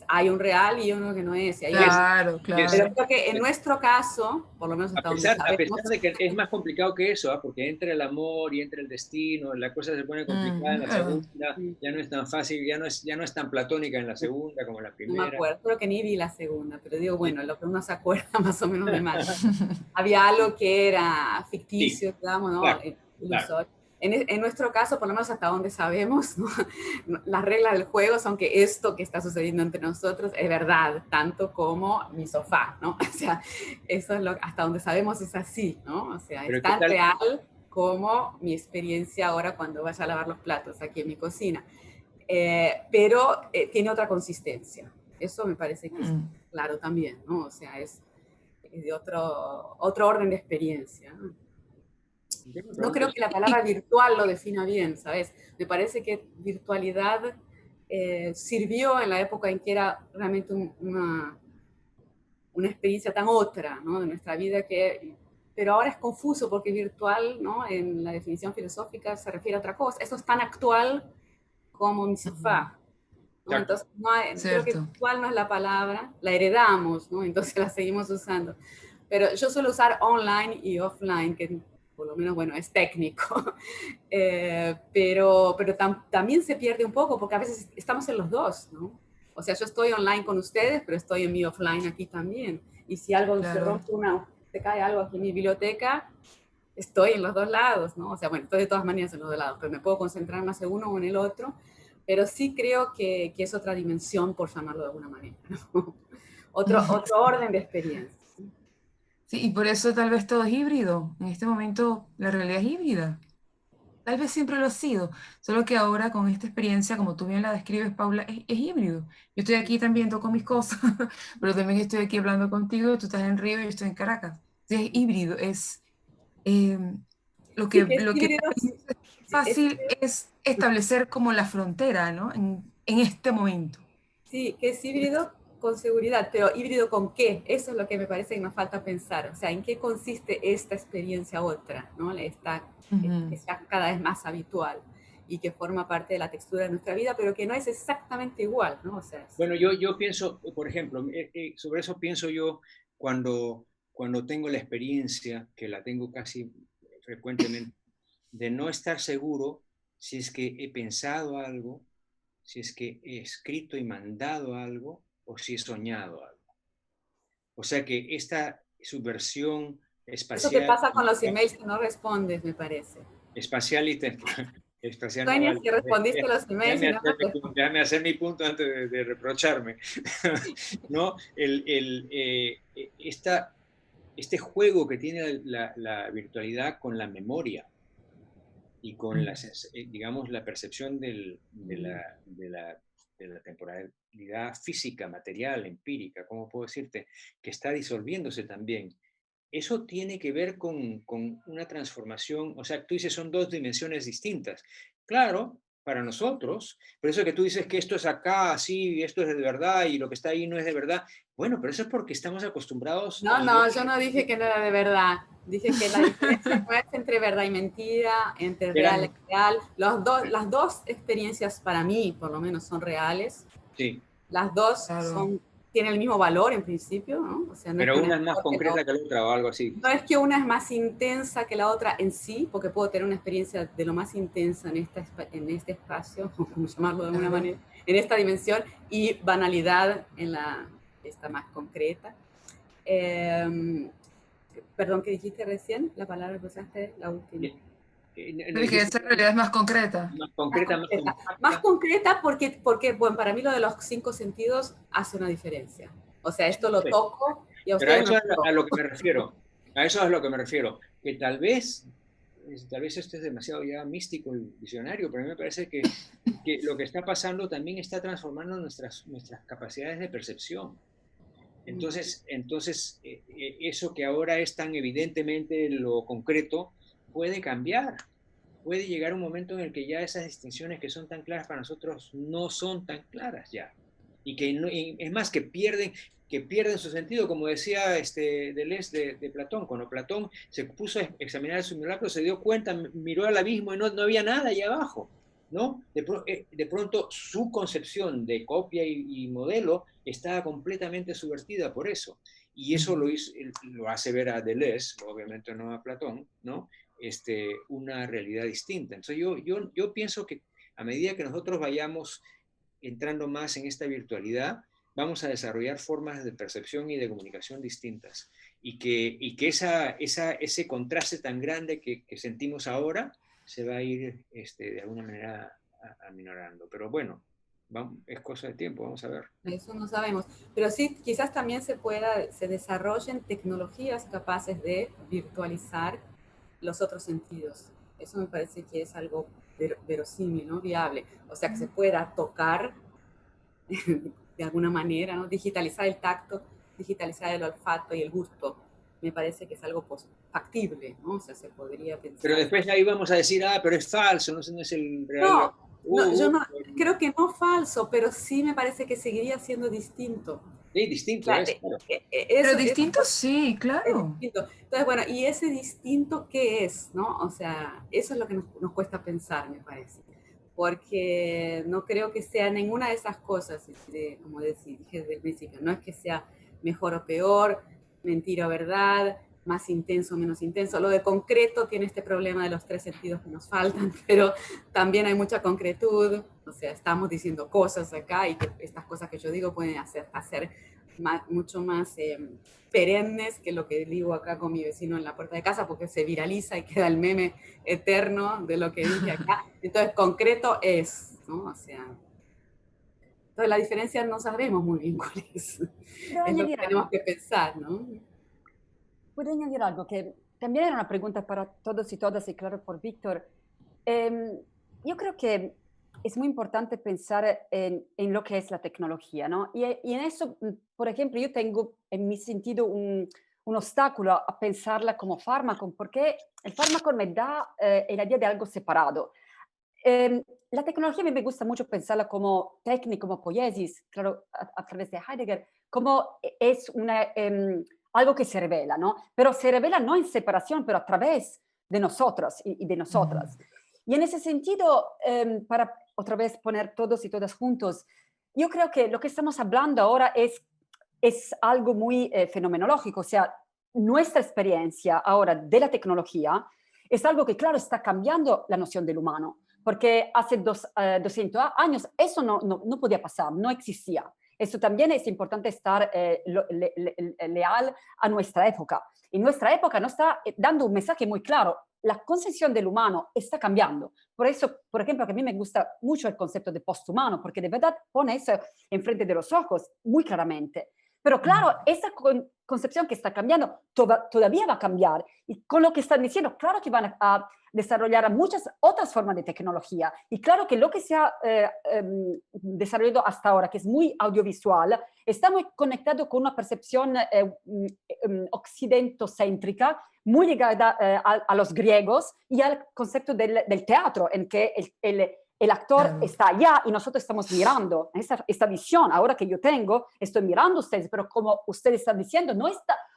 S6: hay un real y uno que no es. Y
S3: claro.
S6: Pero creo que en nuestro caso, por lo menos hasta donde sabemos...
S1: A pesar de que es más complicado que eso, porque entra el amor y entra el destino, la cosa se pone complicada en la segunda, ya no es tan fácil, ya no es tan platónica en la segunda como en la primera.
S6: No me acuerdo, creo que ni vi la segunda, pero digo, bueno, lo que uno se acuerda más o menos de Matrix. Había algo que era ficticio, digamos, ¿no?
S1: Claro.
S6: En nuestro caso, por lo menos hasta donde sabemos, ¿no? Las reglas del juego son que esto que está sucediendo entre nosotros es verdad, tanto como mi sofá, ¿no? O sea, eso es hasta donde sabemos es así, ¿no? O sea, es tan real como mi experiencia ahora cuando vaya a lavar los platos aquí en mi cocina. Pero tiene otra consistencia. Eso me parece que es claro también, ¿no? O sea, es de otro orden de experiencia, ¿no? No creo que la palabra virtual lo defina bien, ¿sabes? Me parece que virtualidad sirvió en la época en que era realmente una experiencia tan otra, ¿no? De nuestra vida pero ahora es confuso porque virtual, ¿no? En la definición filosófica se refiere a otra cosa. Eso es tan actual como mi sofá, ¿no? Entonces, creo que virtual no es la palabra, la heredamos, ¿no? Entonces la seguimos usando. Pero yo suelo usar online y offline, que por lo menos, bueno, es técnico, pero también se pierde un poco, porque a veces estamos en los dos, ¿no? O sea, yo estoy online con ustedes, pero estoy en mi offline aquí también. Y si algo se rompe, se cae algo aquí en mi biblioteca, estoy en los dos lados, ¿no? O sea, bueno, estoy de todas maneras en los dos lados, pero me puedo concentrar más en uno o en el otro, pero sí creo que es otra dimensión, por llamarlo de alguna manera, ¿no? otro orden de experiencia.
S3: Sí, y por eso tal vez todo es híbrido. En este momento la realidad es híbrida. Tal vez siempre lo ha sido, solo que ahora con esta experiencia, como tú bien la describes, Paula, es híbrido. Yo estoy aquí también con mis cosas, pero también estoy aquí hablando contigo, tú estás en Río y yo estoy en Caracas. Sí, es híbrido, es lo que es fácil es establecer como la frontera, ¿no? En este momento.
S6: Sí, que es híbrido con seguridad, pero híbrido con qué, eso es lo que me parece que nos falta pensar, o sea, en qué consiste esta experiencia otra, ¿no? Que sea cada vez más habitual y que forma parte de la textura de nuestra vida, pero que no es exactamente igual, ¿no? O sea,
S1: bueno, yo pienso, por ejemplo, sobre eso pienso yo cuando tengo la experiencia, que la tengo casi frecuentemente, de no estar seguro si es que he pensado algo, si es que he escrito y mandado algo, o si he soñado algo. O sea que esta subversión espacial...
S6: Eso que pasa con los emails que no respondes, me parece.
S1: Espacial y temporal.
S6: Sueñas que respondiste a los emails y no
S1: déjame hacer mi punto antes de reprocharme. ¿No? este juego que tiene la virtualidad con la memoria y con digamos, la percepción de la temporalidad física, material, empírica, ¿cómo puedo decirte? Que está disolviéndose también. Eso tiene que ver con una transformación, o sea, tú dices son dos dimensiones distintas. Claro, para nosotros, pero eso que tú dices que esto es acá, así, esto es de verdad y lo que está ahí no es de verdad, bueno, pero eso es porque estamos acostumbrados...
S6: No, yo no dije que no era de verdad. Dije que la diferencia no es entre verdad y mentira, entre real y real. Las dos experiencias para mí, por lo menos, son reales.
S1: Sí.
S6: Las dos tienen el mismo valor en principio, ¿no? O sea, no
S1: pero
S6: es
S1: una es más concreta que la otra o algo así.
S6: No es que una es más intensa que la otra en sí, porque puedo tener una experiencia de lo más intensa en este espacio, como llamarlo de alguna manera, en esta dimensión, y banalidad en esta más concreta. Perdón, ¿qué dijiste recién? La palabra que usaste, la última.
S3: Que esa realidad es más concreta.
S6: Más concreta porque bueno, para mí lo de los 5 sentidos hace una diferencia. O sea, esto lo toco y a ustedes
S1: pero a eso es a lo que me refiero. A eso es a lo que me refiero. Que tal vez esto es demasiado ya místico y visionario, pero a mí me parece que lo que está pasando también está transformando nuestras capacidades de percepción. Entonces, eso que ahora es tan evidentemente lo concreto, puede cambiar. Puede llegar un momento en el que ya esas distinciones que son tan claras para nosotros no son tan claras ya. Y que no, es más, que pierden su sentido, como decía Deleuze de Platón. Cuando Platón se puso a examinar el simulacro, se dio cuenta, miró al abismo y no había nada allá abajo, ¿no? De pronto su concepción de copia y modelo estaba completamente subvertida por eso. Y eso lo hace ver a Deleuze, obviamente no a Platón, ¿no? Una realidad distinta. Entonces yo pienso que a medida que nosotros vayamos entrando más en esta virtualidad, vamos a desarrollar formas de percepción y de comunicación distintas. Y que ese contraste tan grande que sentimos ahora se va a ir de alguna manera aminorando. Pero bueno, es cosa de tiempo, vamos a ver.
S6: Eso no sabemos. Pero sí, quizás también se desarrollen tecnologías capaces de virtualizar los otros sentidos. Eso me parece que es algo verosímil, ¿no? Viable. O sea, que se pueda tocar de alguna manera, ¿no? Digitalizar el tacto, digitalizar el olfato y el gusto. Me parece que es algo factible, ¿no? O sea, se podría pensar.
S1: Pero después ahí vamos a decir, pero es falso, no es el real.
S6: Yo no, creo que no falso, pero sí me parece que seguiría siendo distinto.
S1: Sí, distinto, claro.
S3: Pero distinto sí, claro.
S6: Distinto. Entonces, bueno, ¿y ese distinto qué es, no? O sea, eso es lo que nos cuesta pensar, me parece. Porque no creo que sea ninguna de esas cosas, como dije desde el principio, no es que sea mejor o peor, mentira o verdad, más intenso o menos intenso. Lo de concreto tiene este problema de los 3 sentidos que nos faltan, pero también hay mucha concretud, o sea, estamos diciendo cosas acá y que estas cosas que yo digo pueden hacer mucho más perennes que lo que digo acá con mi vecino en la puerta de casa, porque se viraliza y queda el meme eterno de lo que dije acá. Entonces, concreto es, ¿no? O sea, entonces la diferencia no sabemos muy bien cuál es. Es lo que tenemos que pensar, ¿no?
S4: Puedo añadir algo que también era una pregunta para todos y todas, y claro, por Víctor. Yo creo que es muy importante pensar en lo que es la tecnología, ¿no? Y en eso, por ejemplo, yo tengo en mi sentido un obstáculo a pensarla como fármaco, porque el fármaco me da la idea de algo separado. La tecnología a mí me gusta mucho pensarla como técnica, como poiesis, claro, a través de Heidegger, como es algo que se revela, ¿no? Pero se revela no en separación, pero a través de nosotros y de nosotras. Y en ese sentido, para otra vez poner todos y todas juntos, yo creo que lo que estamos hablando ahora es algo muy fenomenológico, o sea, nuestra experiencia ahora de la tecnología es algo que, claro, está cambiando la noción del humano, porque hace 200 años eso no podía pasar, no existía. Eso también es importante estar leal a nuestra época. Y nuestra época nos está dando un mensaje muy claro. La concepción del humano está cambiando. Por eso, por ejemplo, que a mí me gusta mucho el concepto de posthumano, porque de verdad pone eso enfrente de los ojos muy claramente. Pero claro, esa concepción que está cambiando todavía va a cambiar. Y con lo que están diciendo, claro que van a desarrollar muchas otras formas de tecnología. Y claro que lo que se ha desarrollado hasta ahora, que es muy audiovisual, está muy conectado con una percepción occidentocéntrica, muy ligada a los griegos y al concepto del teatro, en que el actor está allá y nosotros estamos mirando. Esta visión ahora que yo tengo, estoy mirando a ustedes, pero como ustedes están diciendo,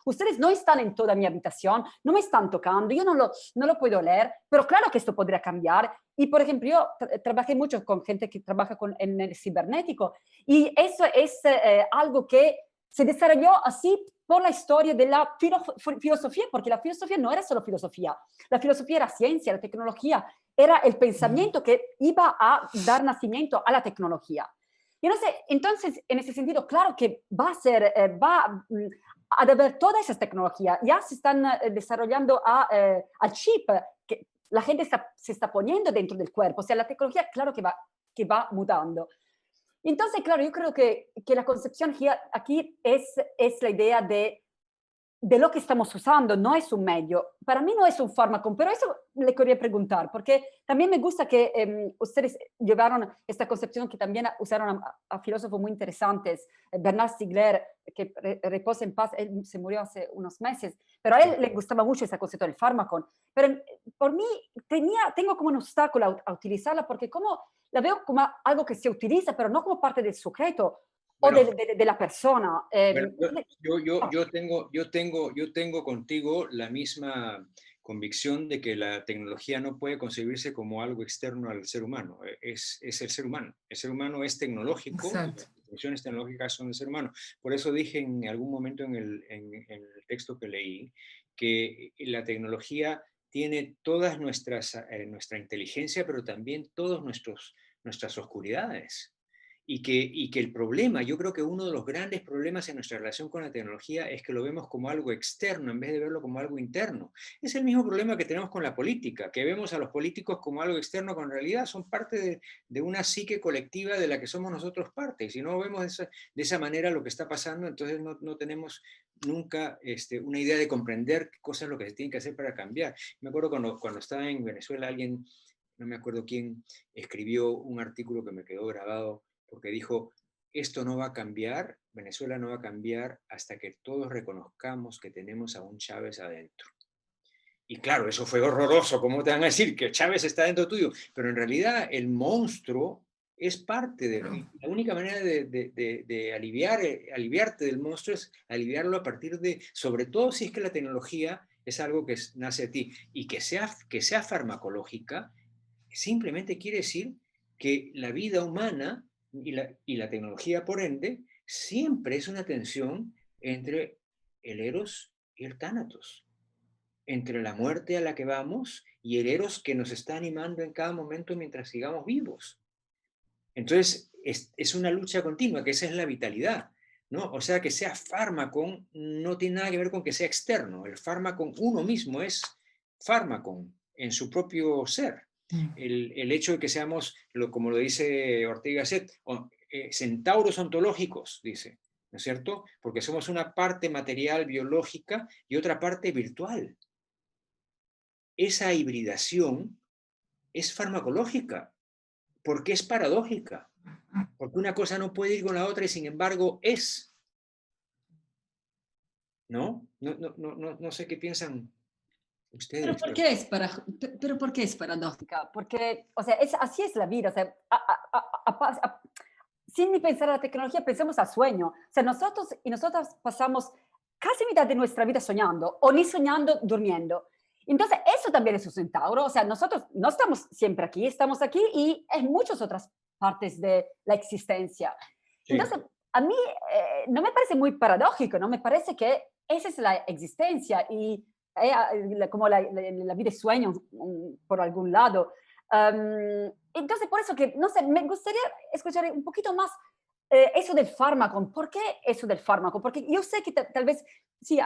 S4: ustedes no están en toda mi habitación, no me están tocando, yo no lo puedo leer, pero claro que esto podría cambiar. Y, por ejemplo, yo trabajé mucho con gente que trabaja en el cibernético y eso es algo que se desarrolló así por la historia de la filosofía, porque la filosofía no era solo filosofía, la filosofía era ciencia, la tecnología era el pensamiento que iba a dar nacimiento a la tecnología. Y no sé, entonces, en ese sentido, claro que va a haber todas esas tecnologías, ya se están desarrollando al chip, que la gente se está poniendo dentro del cuerpo, o sea, la tecnología, claro que va mudando. Entonces, claro, yo creo que la concepción aquí es la idea de lo que estamos usando, no es un medio. Para mí no es un fármaco, pero eso le quería preguntar, porque también me gusta que ustedes llevaron esta concepción que también usaron a filósofos muy interesantes, Bernard Stiegler, que reposa en paz, él se murió hace unos meses, pero a él le gustaba mucho ese concepto del fármaco. Pero por mí tengo como un obstáculo a utilizarla, porque como la veo como algo que se utiliza, pero no como parte del sujeto,
S1: Bueno,
S4: o de la persona.
S1: Yo tengo contigo la misma convicción de que la tecnología no puede concebirse como algo externo al ser humano. Es el ser humano. El ser humano es tecnológico.
S3: Exacto.
S1: Las funciones tecnológicas son del ser humano. Por eso dije en algún momento en el texto que leí que la tecnología tiene todas nuestra inteligencia, pero también todas nuestras oscuridades. Y que el problema, yo creo que uno de los grandes problemas en nuestra relación con la tecnología es que lo vemos como algo externo en vez de verlo como algo interno. Es el mismo problema que tenemos con la política, que vemos a los políticos como algo externo cuando en realidad son parte de una psique colectiva de la que somos nosotros parte. Y si no vemos de esa manera lo que está pasando, entonces no tenemos nunca una idea de comprender qué cosa es lo que se tiene que hacer para cambiar. Me acuerdo cuando estaba en Venezuela, alguien, no me acuerdo quién, escribió un artículo que me quedó grabado porque dijo, esto no va a cambiar, Venezuela no va a cambiar hasta que todos reconozcamos que tenemos a un Chávez adentro. Y claro, eso fue horroroso, ¿cómo te van a decir que Chávez está dentro tuyo? Pero en realidad el monstruo es parte de... La única manera de aliviarte del monstruo es aliviarlo a partir de, sobre todo si es que la tecnología es algo que nace de ti, y que sea farmacológica, simplemente quiere decir que la vida humana y la tecnología, por ende, siempre es una tensión entre el eros y el tánatos, entre la muerte a la que vamos y el eros que nos está animando en cada momento mientras sigamos vivos. Entonces, es una lucha continua, que esa es la vitalidad, ¿no? O sea, que sea fármaco no tiene nada que ver con que sea externo. El fármaco, uno mismo es fármaco en su propio ser. El hecho de que seamos, como lo dice Ortega y Gasset, centauros ontológicos, dice, ¿no es cierto? Porque somos una parte material, biológica, y otra parte virtual. Esa hibridación es farmacológica, porque es paradójica, porque una cosa no puede ir con la otra y sin embargo es. ¿No? No sé qué piensan ustedes.
S2: Pero ¿por qué es paradójica?
S4: Porque, o sea, así es la vida. O sea, sin ni pensar en la tecnología, pensemos al sueño. O sea, nosotros y nosotras pasamos casi mitad de nuestra vida soñando, o ni soñando, durmiendo. Entonces, eso también es un centauro. O sea, nosotros no estamos siempre aquí, estamos aquí y en muchas otras partes de la existencia. Sí. Entonces, a mí no me parece muy paradójico, ¿no? Me parece que esa es la existencia y como la vida es sueño por algún lado. Entonces, por eso que, no sé, me gustaría escuchar un poquito más eso del fármaco. ¿Por qué eso del fármaco? Porque yo sé que tal vez, sí,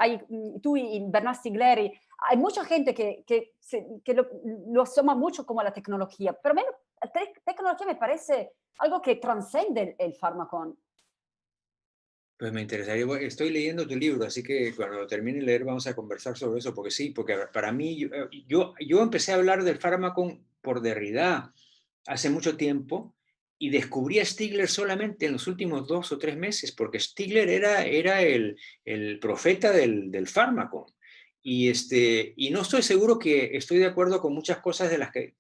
S4: tú y Bernard Stiegler, hay mucha gente que lo asoma mucho como la tecnología, pero a mí la tecnología me parece algo que transcende el fármaco.
S1: Pues me interesaría, estoy leyendo tu libro, así que cuando lo termine de leer vamos a conversar sobre eso, porque sí, porque para mí, yo empecé a hablar del fármaco por Derrida hace mucho tiempo y descubrí a Stigler solamente en los últimos 2 o 3 meses, porque Stigler era el profeta del fármaco. Y no estoy seguro que estoy de acuerdo con muchas cosas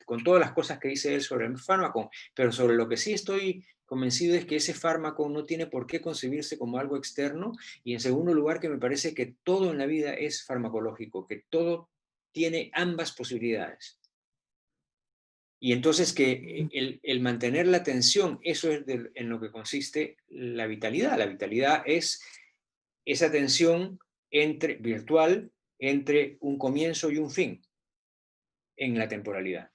S1: con todas las cosas que dice él sobre el fármaco, pero sobre lo que sí estoy convencido es que ese fármaco no tiene por qué concebirse como algo externo, y en segundo lugar que me parece que todo en la vida es farmacológico, que todo tiene ambas posibilidades. Y entonces que el mantener la atención, eso es en lo que consiste la vitalidad. La vitalidad es esa tensión virtual entre un comienzo y un fin en la temporalidad.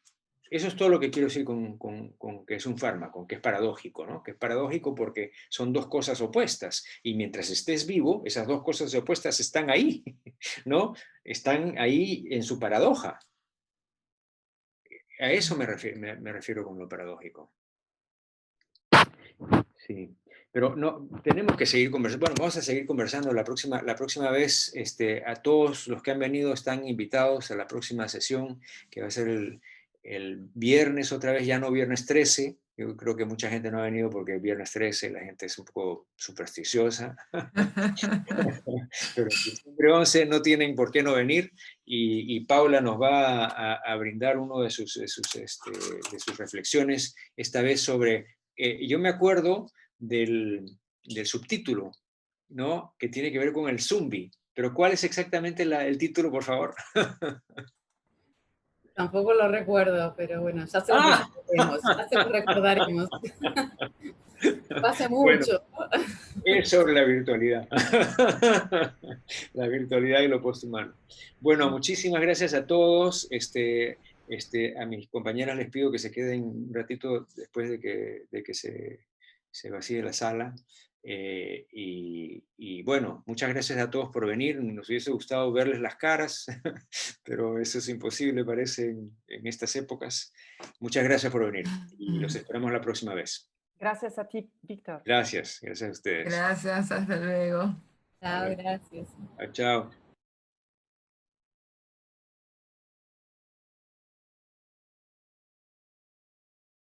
S1: Eso es todo lo que quiero decir con que es un fármaco, que es paradójico, ¿no? Que es paradójico porque son dos cosas opuestas, y mientras estés vivo, esas dos cosas opuestas están ahí, ¿no? Están ahí en su paradoja. A eso me refiero con lo paradójico. Sí, pero no, tenemos que seguir conversando. Bueno, vamos a seguir conversando la próxima vez. A todos los que han venido están invitados a la próxima sesión, que va a ser el viernes otra vez, ya no viernes 13. Yo creo que mucha gente no ha venido porque el viernes 13 la gente es un poco supersticiosa. Pero el diciembre 11 no tienen por qué no venir, y Paula nos va a brindar uno de sus reflexiones, esta vez sobre, yo me acuerdo del subtítulo, ¿no? Que tiene que ver con el zombie, pero ¿cuál es exactamente el título, por favor?
S6: Tampoco lo recuerdo, pero bueno, ya se lo recordaremos. Hace
S1: Bueno,
S6: mucho.
S1: es sobre la virtualidad. La virtualidad y lo posthumano. Bueno, muchísimas gracias a todos. A mis compañeras les pido que se queden un ratito después de que se vacíe la sala. Y bueno, muchas gracias a todos por venir. Nos hubiese gustado verles las caras, pero eso es imposible, parece, en estas épocas. Muchas gracias por venir y los esperamos la próxima vez.
S4: Gracias a ti, Víctor.
S1: Gracias a ustedes.
S3: Gracias, hasta luego.
S6: Chao, gracias.
S1: Chao.